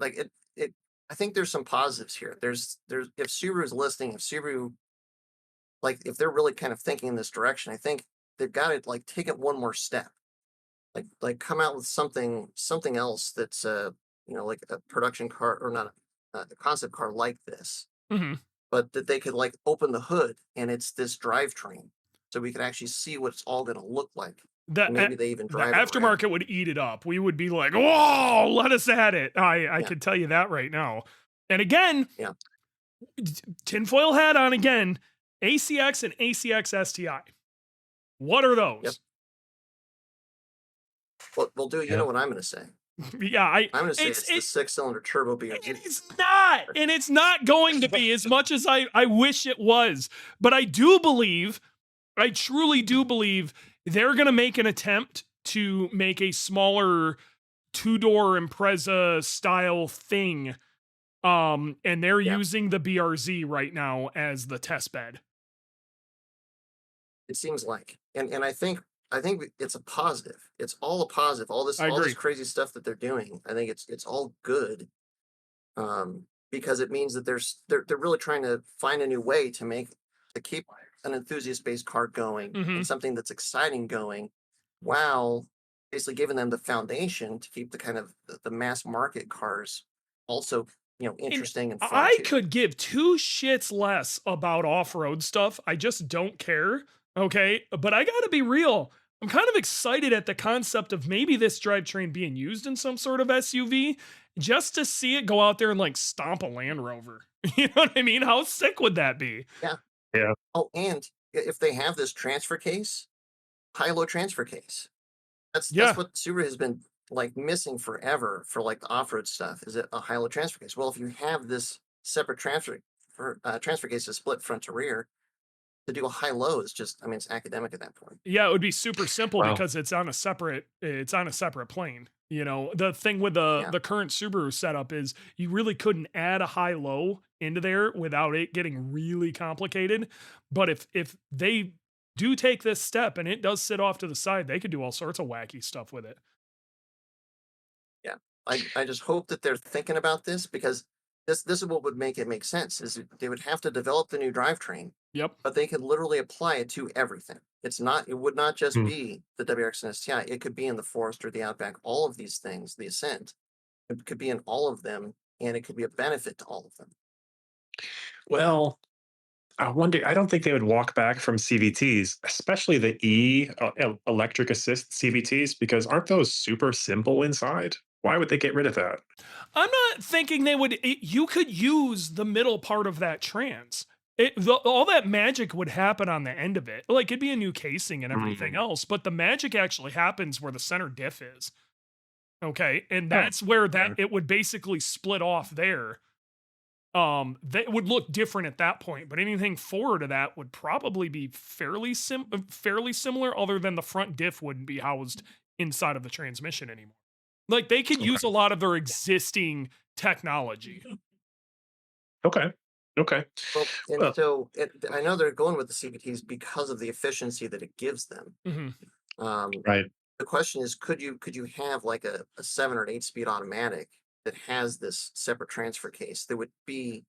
like it I think there's some positives here. There's if Subaru's listening, if Subaru like if they're really kind of thinking in this direction, I think they've got to like take it one more step. Like come out with something else that's like a production car or not a concept car like this, Mhm. but that they could like open the hood and it's this drivetrain, so we could actually see what it's all going to look like. The And a maybe they even the drive it around. aftermarket would eat it up. We would be like, "Whoa, let us at it." I Yeah, can tell you that right now. And again, yeah, tinfoil hat on again, ACX and ACX STI. What are yep. those? Well, do you know Yeah. what I'm going to say? Yeah, I'm going to say it's it's the six-cylinder turbo BRZ. it's not, and it's not going to be as much as I wish it was. But I do believe, I truly do believe they're going to make an attempt to make a smaller two-door Impreza style thing. And they're Yeah, using the BRZ right now as the test bed. it seems like, and I think it's a positive. It's all a positive. All this I all this agree. crazy stuff that they're doing. I think it's all good. Because it means that they're really trying to find a new way to keep an enthusiast based car going and Mhm. something that's exciting going, while basically giving them the foundation to keep the kind of the mass market cars also And interesting and fun I too. could give two shits less about off-road stuff. I just don't care. Okay. But I gotta be real. I'm kind of excited at the concept of maybe this drivetrain being used in some sort of SUV just to see it go out there and like stomp a Land Rover. You know what I mean? How sick would that be? Yeah. Yeah. Oh, and if they have this transfer case, high low transfer case. That's Yeah. what Subaru has been like missing forever for like the off-road stuff, is a high-low transfer case. Well, if you have this separate transfer case to split front to rear, to do a high-low is just, I mean, it's academic at that point. Yeah, it would be super simple Wow. because it's on a separate plane. You know, the thing with the Yeah, the current Subaru setup is you really couldn't add a high low into there without it getting really complicated. But if they do take this step and it does sit off to the side, they could do all sorts of wacky stuff with it. yeah. I just hope that they're thinking about this, because this is what would make it make sense, is they would have to develop the new drivetrain, Yep. but they could literally apply it to everything. It would not just Hmm. be the WRX and STI. It could be in the Forester, the Outback, all of these things, the Ascent. It could be in all of them, and it could be a benefit to all of them. Well, I wonder. I don't think they would walk back from CVTs, especially the electric assist CVTs, because aren't those super simple inside? Why would they get rid of that? I'm not thinking you could use the middle part of that trans. All that magic would happen on the end of it. Like it'd be a new casing and everything Mm. else, but the magic actually happens where the center diff is. Okay. And Oh, that's where that okay. it would basically split off there. That would look different at that point, but anything forward of that would probably be fairly similar, other than the front diff wouldn't be housed inside of the transmission anymore. Like they could use Okay. a lot of their existing technology. Okay. Okay. Well, and Well, so I know they're going with the CVTs because of the efficiency that it gives them. Mhm. Um, right. the question is, could you have like a 7 or 8 speed automatic that has this separate transfer case that would be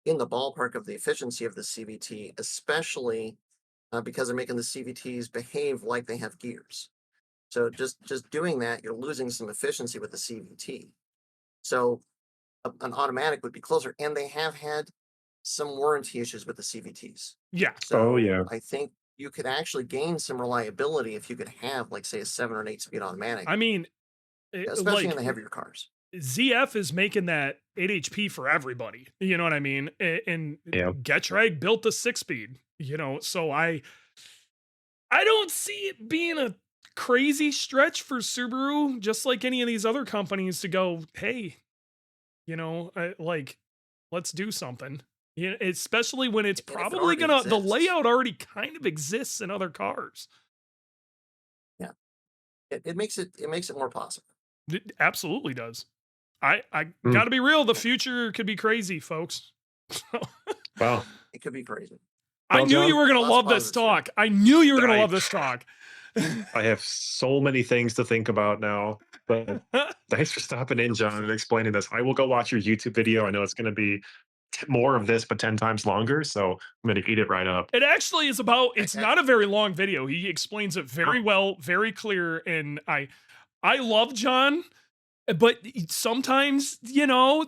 in the ballpark of the efficiency of the CVT, especially because they're making the CVTs behave like they have gears. So just doing that, you're losing some efficiency with the CVT. So an automatic would be closer, and they have had some warranty issues with the CVTs. Yeah. Oh So yeah. I think you could actually gain some reliability if you could have, like, say, a 7 or 8 speed automatic, I mean, especially in the heavier cars. ZF is making that 8 HP for everybody. You know what I mean? And Yeah. Getrag built the 6 speed, so I don't see it being a crazy stretch for Subaru, just like any of these other companies, to go, hey, like, let's do something. Especially when it's And if it probably already the exists, layout already kind of exists in other cars. yeah, it makes it more possible. It absolutely does. I Mm. got to be real. The future could be crazy, folks. Wow. It could be crazy. I Well, knew you John, were gonna Lots of love this positives here. talk. I knew you were gonna I love this talk. I have so many things to think about now. But thanks for stopping in, John, and explaining this. I will go watch your YouTube video. I know it's going to be more of this, but 10 times longer. So I'm going to eat it right up. It actually is about, A- it's a- not a very long video. He explains it very Oh, well, very clear, and I love John, but sometimes,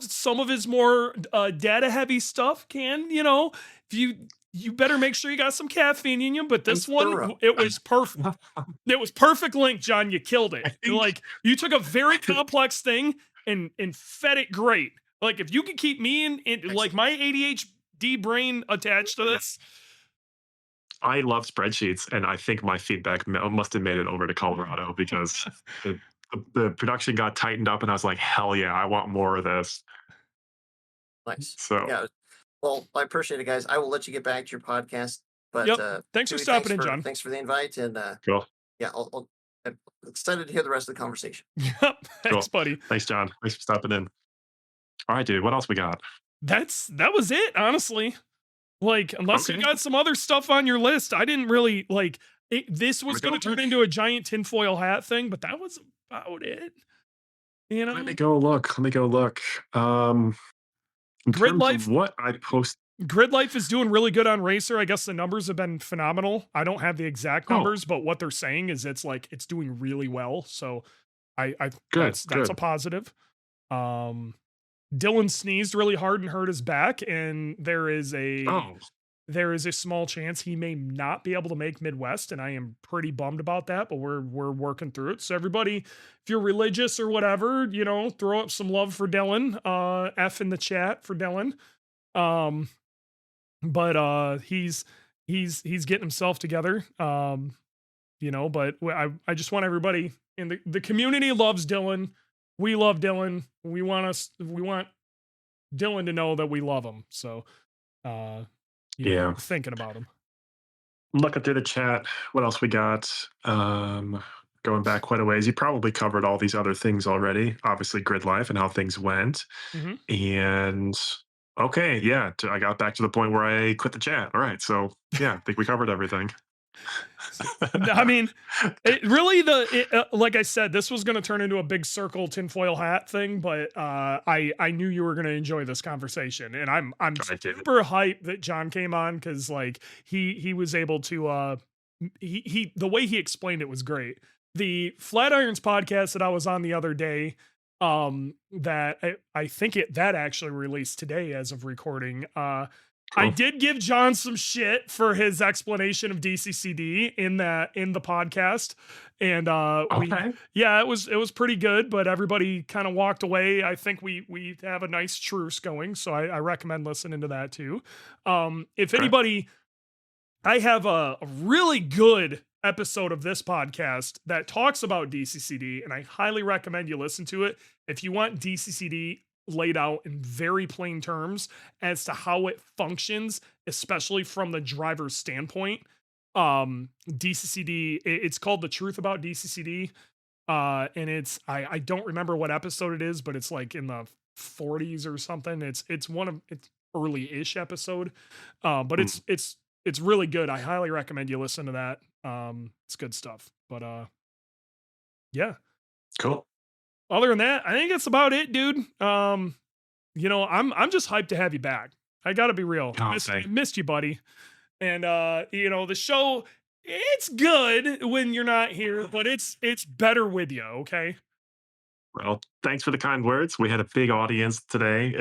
some of his more data heavy stuff can, if you better make sure you got some caffeine in you, but I'm this one, thorough. it was perfect. It was perfect link, John. You killed I it. think Like, you took a very complex thing and fed it great. Like, if you could keep me in like Excellent. my ADHD brain attached to this. I love spreadsheets, and I think my feedback must have made it over to Colorado because the, the production got tightened up, and I was like, hell yeah, I want more of this. Nice. So Yeah. Well, I appreciate it, guys. I will let you get back to your podcast. But Yep. Thanks for Dewey, stopping in, John. thanks for the invite, and cool, yeah, I'm excited to hear the rest of the conversation. Yep. Thanks, cool. buddy. Thanks, John. Thanks for stopping in. All right, dude. What else we got? That was it, honestly. Like, unless you Okay, got some other stuff on your list, I didn't really like it. This let was me going go to turn look. into a giant tinfoil hat thing, but that was about it. You Let me know, go look. Let me go look. In Grid terms of Life. what I post. Grid Life is doing really good on Racer. I guess the numbers have been phenomenal. I don't have the exact Oh, numbers, but what they're saying is it's doing really well. So I good, that's a good. positive. Um, Dylan sneezed really hard and hurt his back, and Oh, there is a small chance he may not be able to make Midwest, and I am pretty bummed about that, but we're working through it. So everybody, if you're religious or whatever, throw up some love for Dylan. F in the chat for Dylan. Um, but he's getting himself together. But I just want everybody in the community loves Dylan. We love Dylan. We want Dylan to know that we love him. So uh yeah. thinking about him. Looking through the chat, what else we got? Going back quite a ways, you probably covered all these other things already. Obviously, grid life and how things went. Hmm. And okay, yeah, I got back to the point where I quit the chat. All right, so yeah, I think we covered everything. I mean, it really like I said, this was going to turn into a big circle tinfoil hat thing, but I knew you were going to enjoy this conversation, and I'm I did. super hyped that John came on because like he was able to he the way he explained it was great. The Flatirons podcast that I was on the other day, that I think that actually released today as of recording. I Cool. did give John some shit for his explanation of DCCD in the podcast, and Okay. yeah, it was pretty good, but everybody kind of walked away. I think we have a nice truce going, so I recommend listening to that too. If Okay. anybody, I have a really good episode of this podcast that talks about DCCD, and I highly recommend you listen to it if you want DCCD laid out in very plain terms as to how it functions, especially from the driver's standpoint. DCCD, it's called The Truth About DCCD. And I don't remember what episode it is, but it's like in the 40s or something. It's early-ish episode. But Mm, it's really good. I highly recommend you listen to that. It's good stuff. But yeah. cool. Other than that, I think that's about it, dude. I'm just hyped to have you back. I gotta be real. Oh, I thank. missed you, buddy. And the show, it's good when you're not here, but it's better with you, okay? Well, thanks for the kind words. We had a big audience today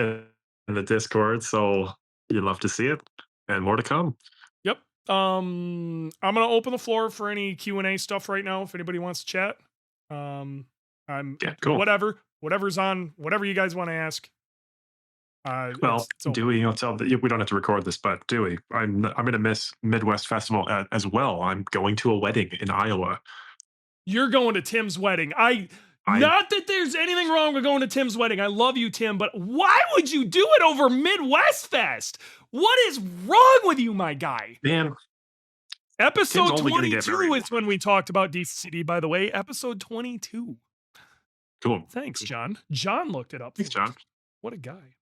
in the Discord, so you'd love to see it, and more to come. Yep. I'm gonna open the floor for any Q&A stuff right now if anybody wants to chat. I'm Yeah, cool. whatever's on, whatever you guys want to ask. Well, It's open. Dewey, I'll tell that we don't have to record this, but Dewey, I'm going to miss Midwest Festival as well. I'm going to a wedding in Iowa. You're going to Tim's wedding. I'm Not that there's anything wrong with going to Tim's wedding. I love you, Tim, but why would you do it over Midwest Fest? What is wrong with you, my guy? man. Tim's Episode only going to get 22 married is when we talked about DCCD, by the way. Episode 22. Cool. Thanks, John. John looked it up Thanks, for us. John. What a guy.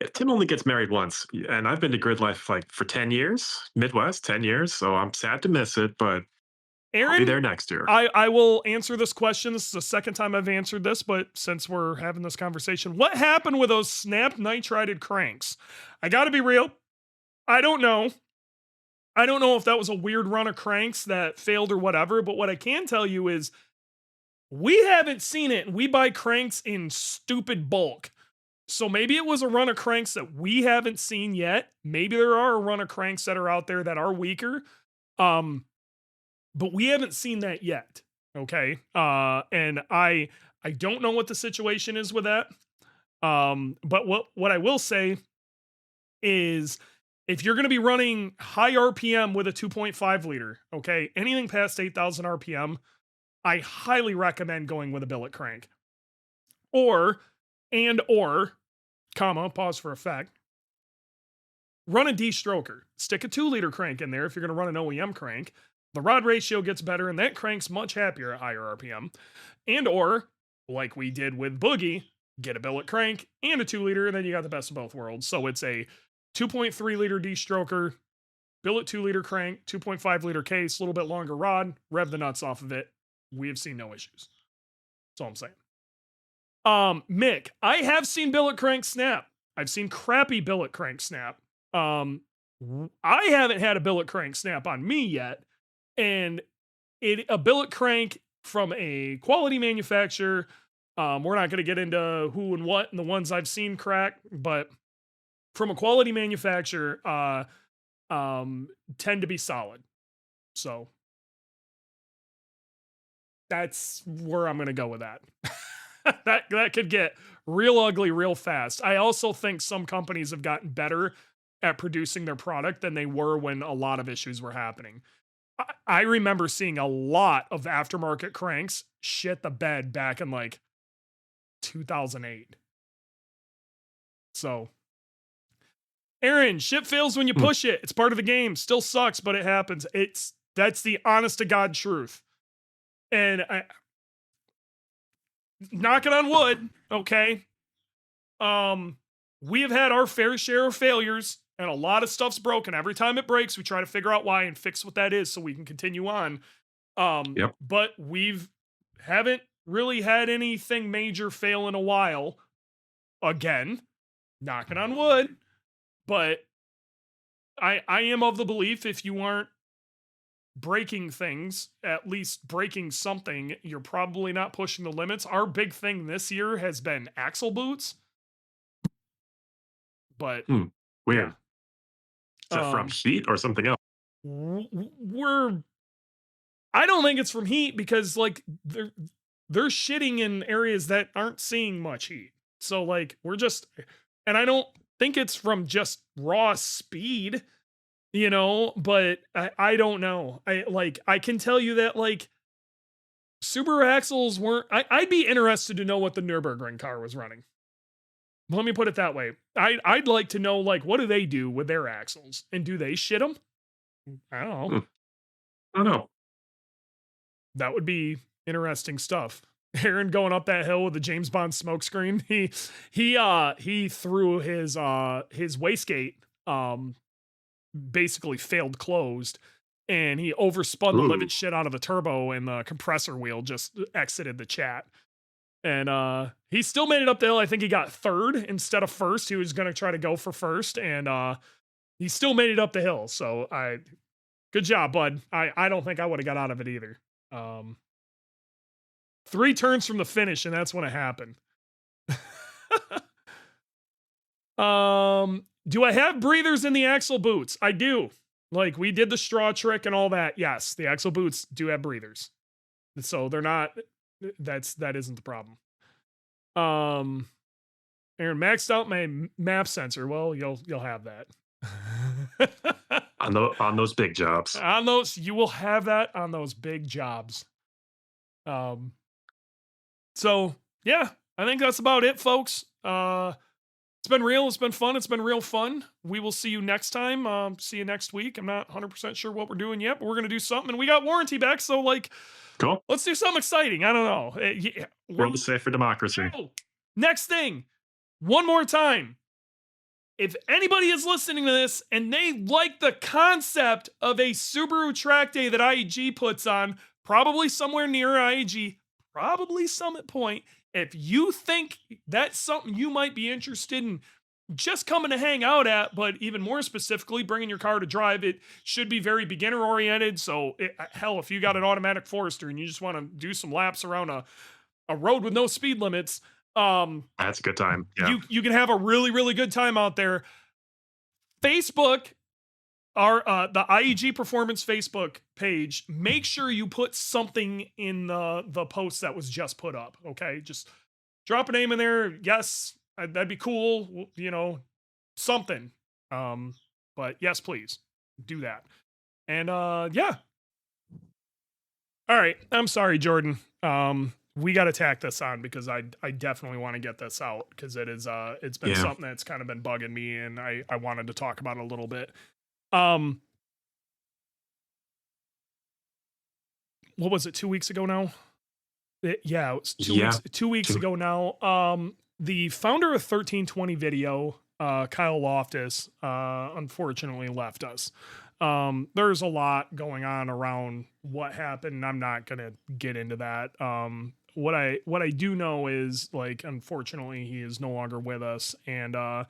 Yeah, Tim only gets married once, and I've been to Grid Life like for 10 years, Midwest 10 years. So I'm sad to miss it, but I'll be Aaron, there next year. I will answer this question. This is the second time I've answered this, but since we're having this conversation, what happened with those snap nitrided cranks? I got to be real. I don't know. I don't know if that was a weird run of cranks that failed or whatever, but what I can tell you is we haven't seen it, and we buy cranks in stupid bulk. So maybe it was a run of cranks that we haven't seen yet. Maybe there are a run of cranks that are out there that are weaker. But we haven't seen that yet. Okay. And I don't know what the situation is with that. But what I will say is if you're going to be running high RPM with a 2.5 liter, okay, anything past 8,000 RPM, I highly recommend going with a billet crank. Or, comma, pause for effect, run a D-stroker. Stick a 2-liter crank in there if you're going to run an OEM crank. The rod ratio gets better, and that crank's much happier at higher RPM. And or, like we did with Boogie, get a billet crank and a 2-liter, and then you got the best of both worlds. So it's a 2.3-liter D-stroker, billet 2-liter crank, 2.5-liter case, a little bit longer rod, rev the nuts off of it. We have seen no issues. That's all I'm saying. Mick, I have seen billet crank snap. I've seen crappy billet crank snap. I haven't had a billet crank snap on me yet. And a billet crank from a quality manufacturer, we're not going to get into who and what and the ones I've seen crack, but from a quality manufacturer, tend to be solid. So that's where I'm going to go with that. that could get real ugly real fast. I also think some companies have gotten better at producing their product than they were when a lot of issues were happening. I remember seeing a lot of aftermarket cranks shit the bed back in like 2008. So, Aaron, shit fails when you push it. It's part of the game. Still sucks, but it happens. That's the honest to God truth. And knocking on wood, okay. We have had our fair share of failures, and a lot of stuff's broken. Every time it breaks, we try to figure out why and fix what that is so we can continue on. But haven't really had anything major fail in a while. Again, knocking on wood. But I am of the belief if you aren't breaking things, at least breaking something, you're probably not pushing the limits. Our big thing this year has been axle boots. But weird. Is that from heat or something else? I don't think it's from heat because like they're shitting in areas that aren't seeing much heat. So like and I don't think it's from just raw speed, but I don't know. I can tell you that like Subaru axles weren't, I'd be interested to know what the Nürburgring car was running. Let me put it that way. I'd like to know, like, what do they do with their axles? And do they shit them? I don't know. I don't know. That would be interesting stuff. Aaron going up that hill with the James Bond smokescreen. He threw his wastegate, basically failed closed, and he overspun the living shit out of the turbo, and the compressor wheel just exited the chat. And he still made it up the hill. I think he got third instead of first. He was going to try to go for first, and he still made it up the hill. So good job, bud. I don't think I would have got out of it either. 3 turns from the finish, and that's when it happened. Do I have breathers in the axle boots? I do. Like, we did the straw trick and all that. Yes, the axle boots do have breathers. So they're not... That isn't the problem. Aaron, maxed out my map sensor. Well, you'll have that. on those big jobs. You will have that on those big jobs. So yeah, I think that's about it, folks. It's been real. It's been fun. It's been real fun. We will see you next time. See you next week. I'm not 100% sure what we're doing yet, but we're going to do something, and we got warranty back. So like, cool. Let's do something exciting. I don't know. World is safe for democracy. Next thing, one more time. if anybody is listening to this and they like the concept of a Subaru track day that IAG puts on, probably somewhere near IAG, probably Summit Point, if you think that's something you might be interested in just coming to hang out at, but even more specifically, bringing your car to drive, it should be very beginner oriented. So, hell, if you got an automatic Forester and you just want to do some laps around a road with no speed limits, That's a good time. Yeah. you can have a really, really good time out there. Facebook, our the IEG Performance Facebook page, make sure you put something in the post that was just put up. Okay, just drop a name in there. Yes, that'd be cool. You know, something. But yes, please do that. And yeah. All right. I'm sorry, Jordan. We got to tack this on because I definitely want to get this out because it is it's been Yeah. something that's kind of been bugging me, and I wanted to talk about it a little bit. What was it, 2 weeks ago now? Yeah, it was Yeah. 2 weeks Two- ago now. The founder of 1320 Video, Kyle Loftus, unfortunately left us. There's a lot going on around what happened. I'm not gonna get into that. What I do know is, like, unfortunately, he is no longer with us, and a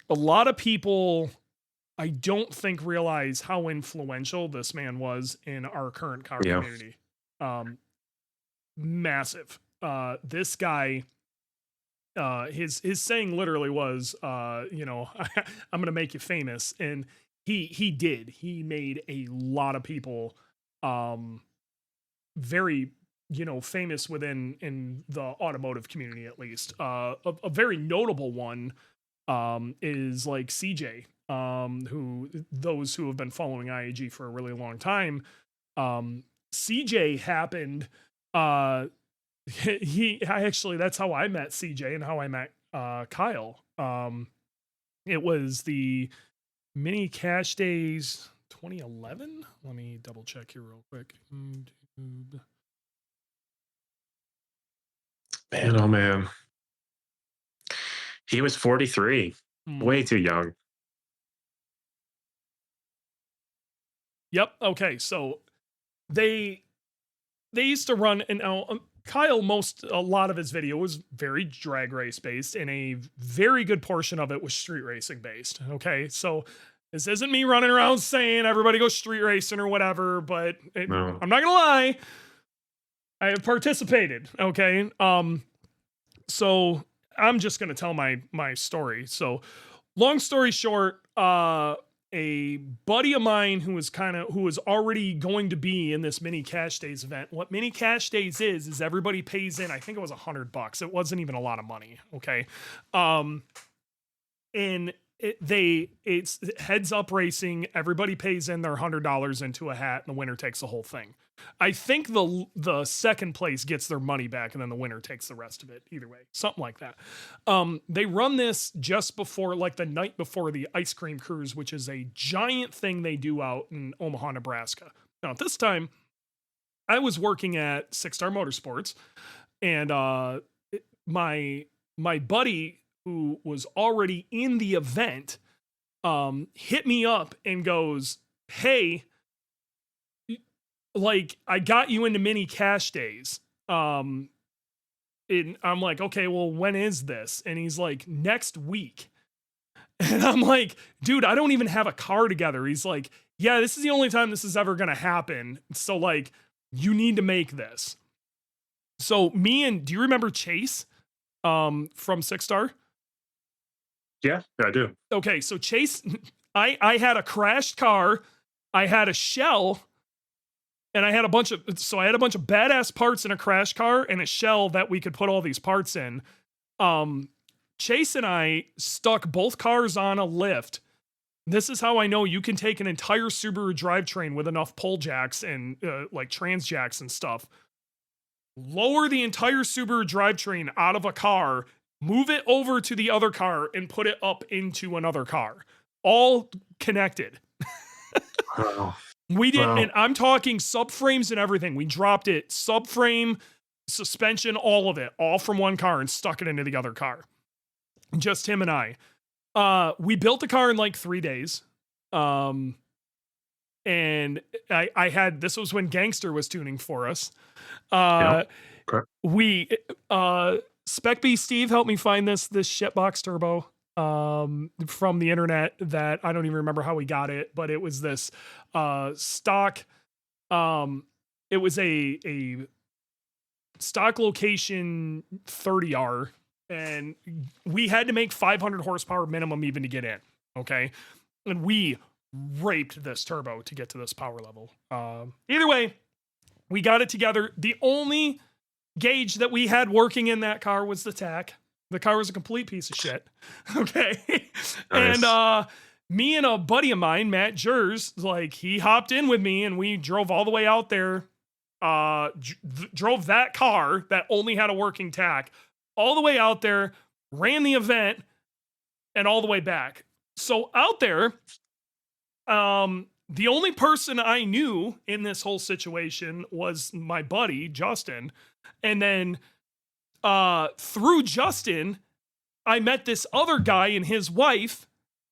lot of people, I don't think, realize how influential this man was in our current car Yeah. community. Massive. This guy, his saying literally was, you know, I'm gonna make you famous, and he did. He made a lot of people very, you know, famous within in the automotive community, at least. A very notable one is like CJ, who, those who have been following IAG for a really long time, CJ happened, I actually, that's how I met CJ and how I met Kyle. It was the mini cash days 2011. Let me double check here real quick. YouTube. Man, oh man. He was 43. Way too young. Yep. Okay. So they used to run, and now Kyle, a lot of his video was very drag race based, and a very good portion of it was street racing based. Okay. So this isn't me running around saying everybody go street racing or whatever, but No. I'm not gonna lie, I have participated. Okay. So I'm just gonna tell my story. So long story short, a buddy of mine who was already going to be in this mini cash days event. What mini cash days is everybody pays in, I think it was $100. It wasn't even a lot of money. Okay. And it's heads up racing. Everybody pays in their $100 into a hat, and the winner takes the whole thing. I think the second place gets their money back, and then the winner takes the rest of it. Either way, something like that. They run this just before, like the night before the ice cream cruise, which is a giant thing they do out in Omaha, Nebraska. Now, at this time, I was working at Six Star Motorsports, and my buddy, who was already in the event, hit me up and goes, "Hey, like, I got you into mini cash days." And I'm like, "Okay, well, when is this?" And he's like, "Next week." And I'm like, "Dude, I don't even have a car together." He's like, "Yeah, this is the only time this is ever gonna happen. So, like, you need to make this." So do you remember Chase from Six Star? Yeah, I do. Okay, so Chase, I had a crashed car, I had a shell, and I had a bunch of badass parts in a crashed car and a shell that we could put all these parts in. Chase and I stuck both cars on a lift. This is how I know you can take an entire Subaru drivetrain with enough pole jacks and like trans jacks and stuff. Lower the entire Subaru drivetrain out of a car, move it over to the other car, and put it up into another car. All connected. Wow. We did, Wow. and I'm talking subframes and everything. We dropped it, subframe, suspension, all of it, all from one car, and stuck it into the other car. Just him and I. We built the car in like 3 days. Um, and I had this was when Gangster was tuning for us. Yeah. Uh, Okay. we Spec B Steve helped me find this shitbox turbo from the internet that I don't even remember how we got it, but it was this stock it was a stock location 30R, and we had to make 500 horsepower minimum even to get in. Okay. And we raped this turbo to get to this power level. Either way, we got it together. The only gauge that we had working in that car was the tach. The car was a complete piece of shit. Okay. Nice. And me and a buddy of mine, Matt Jers, like he hopped in with me and we drove all the way out there. Drove that car that only had a working tach all the way out there, ran the event, and all the way back. So out there, the only person I knew in this whole situation was my buddy, Justin. And then through Justin, I met this other guy and his wife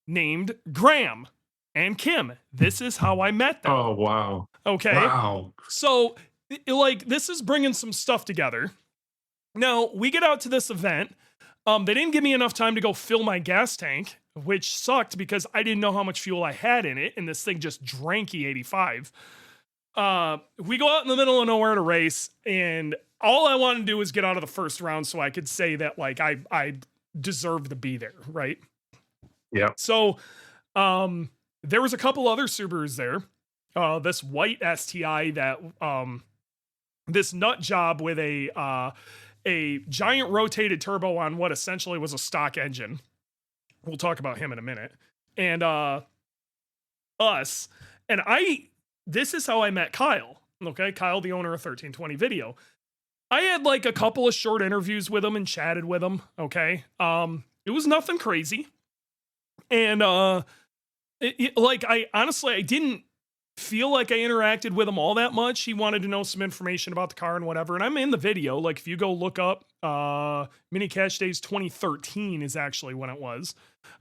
named Graham and Kim. This is how I met them. Oh, wow. Okay. Wow. So, like, this is bringing some stuff together. Now, we get out to this event. They didn't give me enough time to go fill my gas tank, which sucked because I didn't know how much fuel I had in it, and this thing just drank E85. We go out in the middle of nowhere to race, and all I wanted to do was get out of the first round so I could say that, like, I deserved to be there, right? Yeah. So, there was a couple other Subarus there. This white STI that, this nut job with a giant rotated turbo on what essentially was a stock engine. We'll talk about him in a minute. And us. And this is how I met Kyle. Okay, Kyle, the owner of 1320 Video. I had like a couple of short interviews with him and chatted with him. Okay. It was nothing crazy. And like I didn't feel like I interacted with him all that much. He wanted to know some information about the car and whatever. And I'm in the video. Like if you go look up Mini Cash Days 2013 is actually when it was.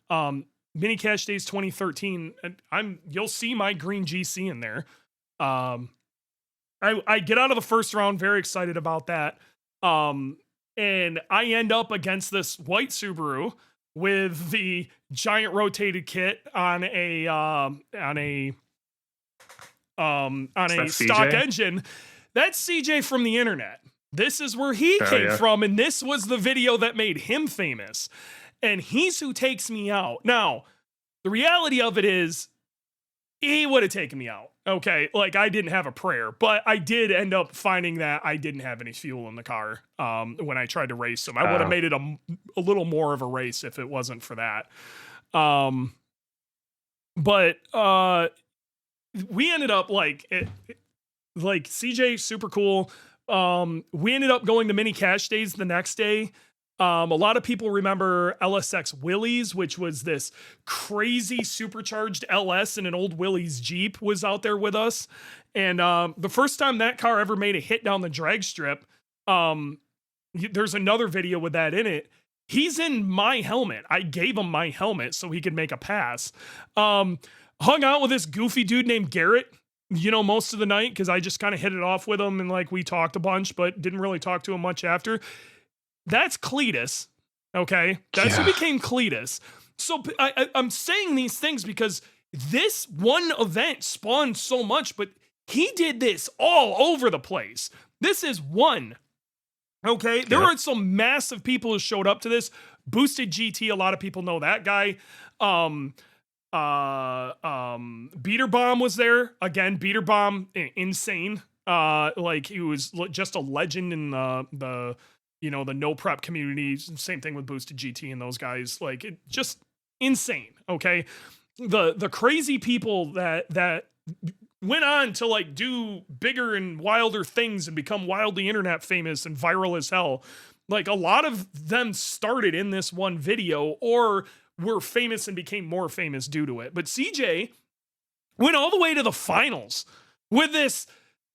Mini Cash Days 2013. You'll see my green GC in there. I get out of the first round, very excited about that. And I end up against this white Subaru with the giant rotated kit on a stock engine. That's CJ from the internet. This is where he came from, and this was the video that made him famous. And he's who takes me out. Now, the reality of it is, he would have taken me out. Okay, like I didn't have a prayer, but I did end up finding that I didn't have any fuel in the car when I tried to race him. I would have made it a little more of a race if it wasn't for that. But we ended up like CJ, super cool. We ended up going to Mini Cash Days the next day. A lot of people remember LSX Willys, which was this crazy supercharged LS and an old Willys Jeep was out there with us. And the first time that car ever made a hit down the drag strip, there's another video with that in it. He's in my helmet. I gave him my helmet so he could make a pass. Hung out with this goofy dude named Garrett, most of the night because I just kind of hit it off with him and like we talked a bunch, but didn't really talk to him much after. That's Cletus, okay? That's who became Cletus. So I'm saying these things because this one event spawned so much, but he did this all over the place. This is one, okay? There are some massive people who showed up to this. Boosted GT, a lot of people know that guy. Beater Bomb was there. Again, Beater Bomb, insane. Like he was just a legend in the no prep community. Same thing with Boosted GT and those guys. Like it just insane. Okay. The crazy people that went on to like do bigger and wilder things and become wildly internet famous and viral as hell. Like a lot of them started in this one video or were famous and became more famous due to it. But CJ went all the way to the finals with this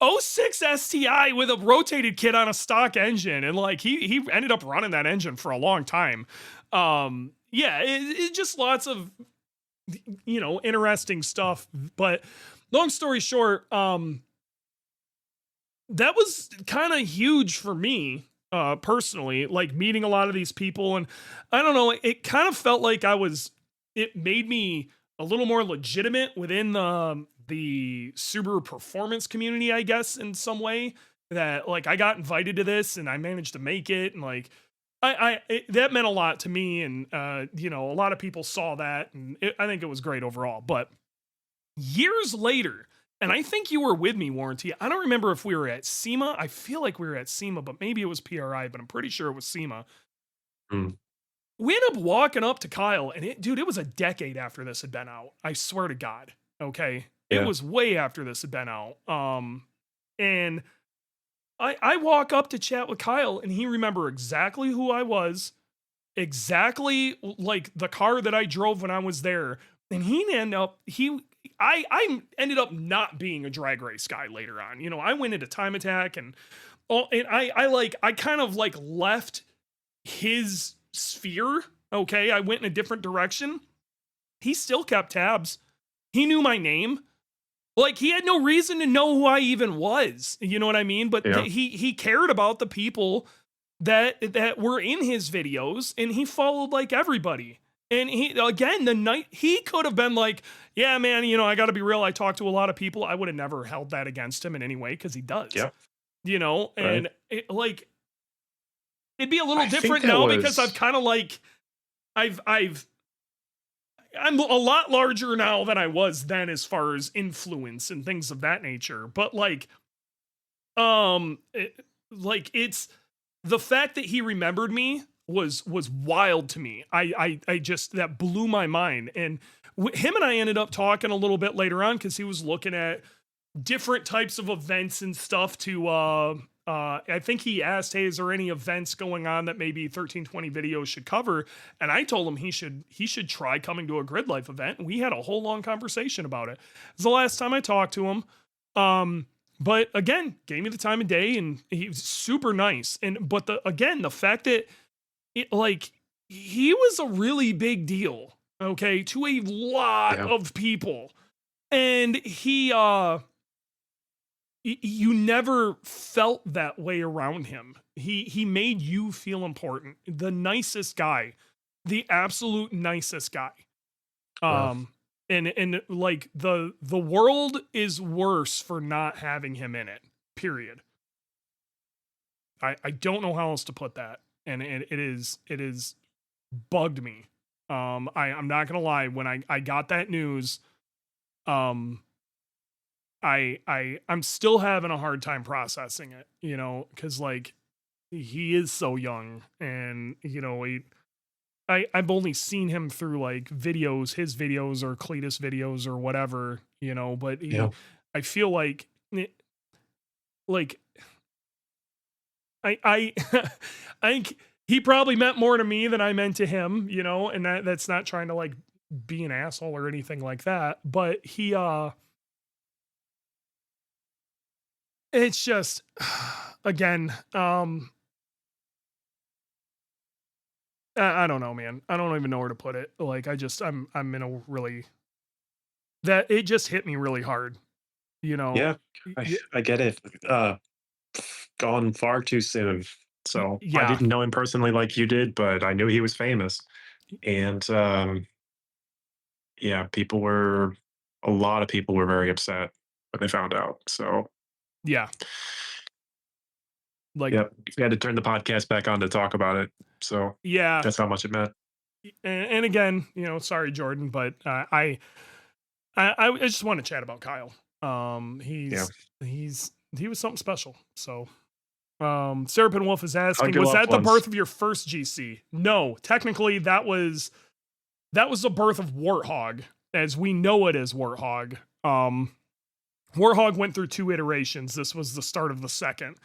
'06 STI with a rotated kit on a stock engine, and like he ended up running that engine for a long time. Yeah, it just lots of interesting stuff. But long story short, that was kind of huge for me personally, like meeting a lot of these people. And I don't know, it kind of felt like it made me a little more legitimate within the Subaru performance community, I guess, in some way. That like I got invited to this and I managed to make it, and like that meant a lot to me. And a lot of people saw that, and I think it was great overall. But years later, and I think you were with me, Warranty. I don't remember if we were at SEMA. I feel like we were at SEMA, but maybe it was PRI, but I'm pretty sure it was SEMA. Mm. We ended up walking up to Kyle, and it was a decade after this had been out. I swear to God. Okay. It Yeah. was way after this had been out. And I walk up to chat with Kyle, and he remember exactly who I was, exactly like the car that I drove when I was there. And I ended up not being a drag race guy later on. I went into Time Attack, and I kind of like left his sphere. Okay. I went in a different direction. He still kept tabs. He knew my name. Like he had no reason to know who I even was. You know what I mean? But Yeah. he cared about the people that were in his videos, and he followed like everybody. And the night he could have been like, yeah, man, I got to be real. I talked to a lot of people. I would have never held that against him in any way, because he does. Yeah. And Right. it'd be a little I think different that now, because I've was. kind of like I'm a lot larger now than I was then, as far as influence and things of that nature. But it's the fact that he remembered me was wild to me. I just, that blew my mind. And him and I ended up talking a little bit later on, because he was looking at different types of events and stuff to I think he asked, hey, is there any events going on that maybe 1320 videos should cover? And I told him he should try coming to a Grid Life event. And we had a whole long conversation about it. It was the last time I talked to him. But again, gave me the time of day, and he was super nice. But the fact that he was a really big deal, okay, to a lot Yeah. of people. And you never felt that way around him. He made you feel important. The nicest guy, the absolute nicest guy. Wow. And like the world is worse for not having him in it. Period. I don't know how else to put that. And it is bugged me. I'm not gonna lie, when I got that news, I'm still having a hard time processing it, because like he is so young, and I've only seen him through like videos, his videos or Cletus videos or whatever, but Yeah. I feel like like I I think he probably meant more to me than I meant to him, and that's not trying to like be an asshole or anything like that, but it's just, again, I don't know, man. I don't even know where to put it. Like, I'm in a really, that it just hit me really hard, you know. Yeah. Y- I y- I get it. Gone far too soon. So I Yeah, didn't know him personally like you did, but I knew he was famous. And yeah, a lot of people were very upset when they found out. So yeah, like, yep, we had to turn the podcast back on to talk about it. So yeah. that's how much it meant. And again, sorry, Jordan, but I just want to chat about Kyle. Yeah. He was something special. So, Serapin Wolf is Hugged asking, him was off that the birth once. of your first GC? No, technically that was the birth of Warthog, as we know it as Warthog. Warthog went through 2 iterations. This was the start of the second.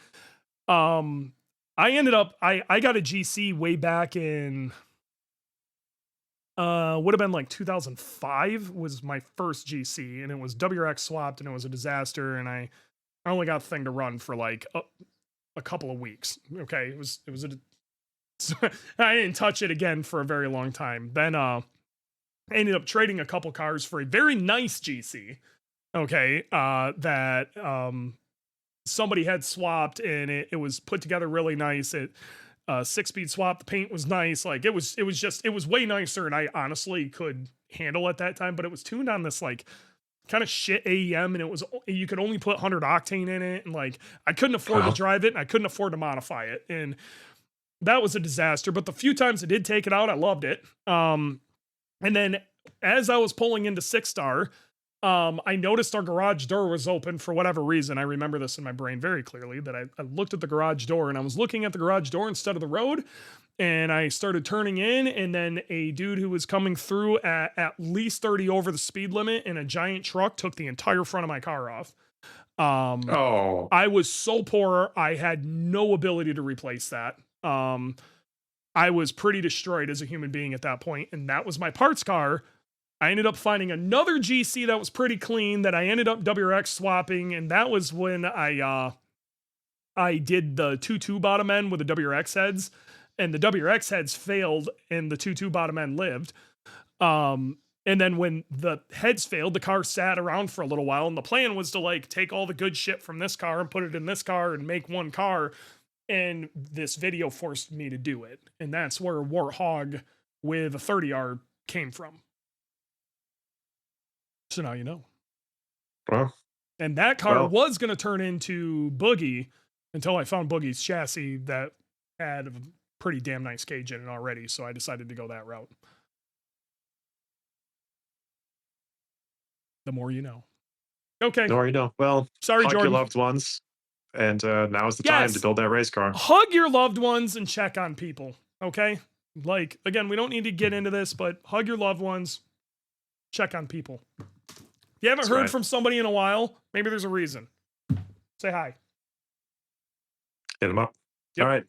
I got a GC way back in would have been like 2005 was my first GC, and it was WRX swapped, and it was a disaster, and I I only got the thing to run for like a couple of weeks. Okay, it was I didn't touch it again for a very long time. Then I ended up trading a couple cars for a very nice GC. Okay, that somebody had swapped, and it was put together really nice. It 6-speed swap, the paint was nice. Like it was way nicer, and I honestly could handle at that time, but it was tuned on this like kind of shit AEM, and you could only put 100 octane in it, and like I couldn't afford to Wow. drive it, and I couldn't afford to modify it, and that was a disaster. But the few times I did take it out, I loved it. And then as I was pulling into 6 Star, I noticed our garage door was open for whatever reason. I remember this in my brain very clearly, that I looked at the garage door, and I was looking at the garage door instead of the road, and I started turning in, and then a dude who was coming through at least 30 over the speed limit in a giant truck took the entire front of my car off. Oh, I was so poor, I had no ability to replace that. I was pretty destroyed as a human being at that point, and that was my parts car. I ended up finding another GC that was pretty clean that I ended up WRX swapping, and that was when I did the 2.2 bottom end with the WRX heads, and the WRX heads failed and the 2.2 bottom end lived. And then when the heads failed, the car sat around for a little while, and the plan was to like take all the good shit from this car and put it in this car and make one car. And this video forced me to do it. And that's where Warthog with a 30R came from. So now you know. well, And that car well, was going to turn into Boogie until I found Boogie's chassis that had a pretty damn nice cage in it already. So I decided to go that route. The more you know. Okay. or you know, well, Sorry, hug your Jordan. loved ones, and now's the time to Yes. build that race car. Hug your loved ones and check on people. Okay. Like, again, we don't need to get into this, but hug your loved ones, check on people. If you haven't That's heard right. from somebody in a while, maybe there's a reason. Say hi. Hit them up. Yep. All right.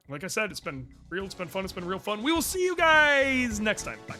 Like I said, it's been real, it's been fun, it's been real fun. We will see you guys next time. Bye.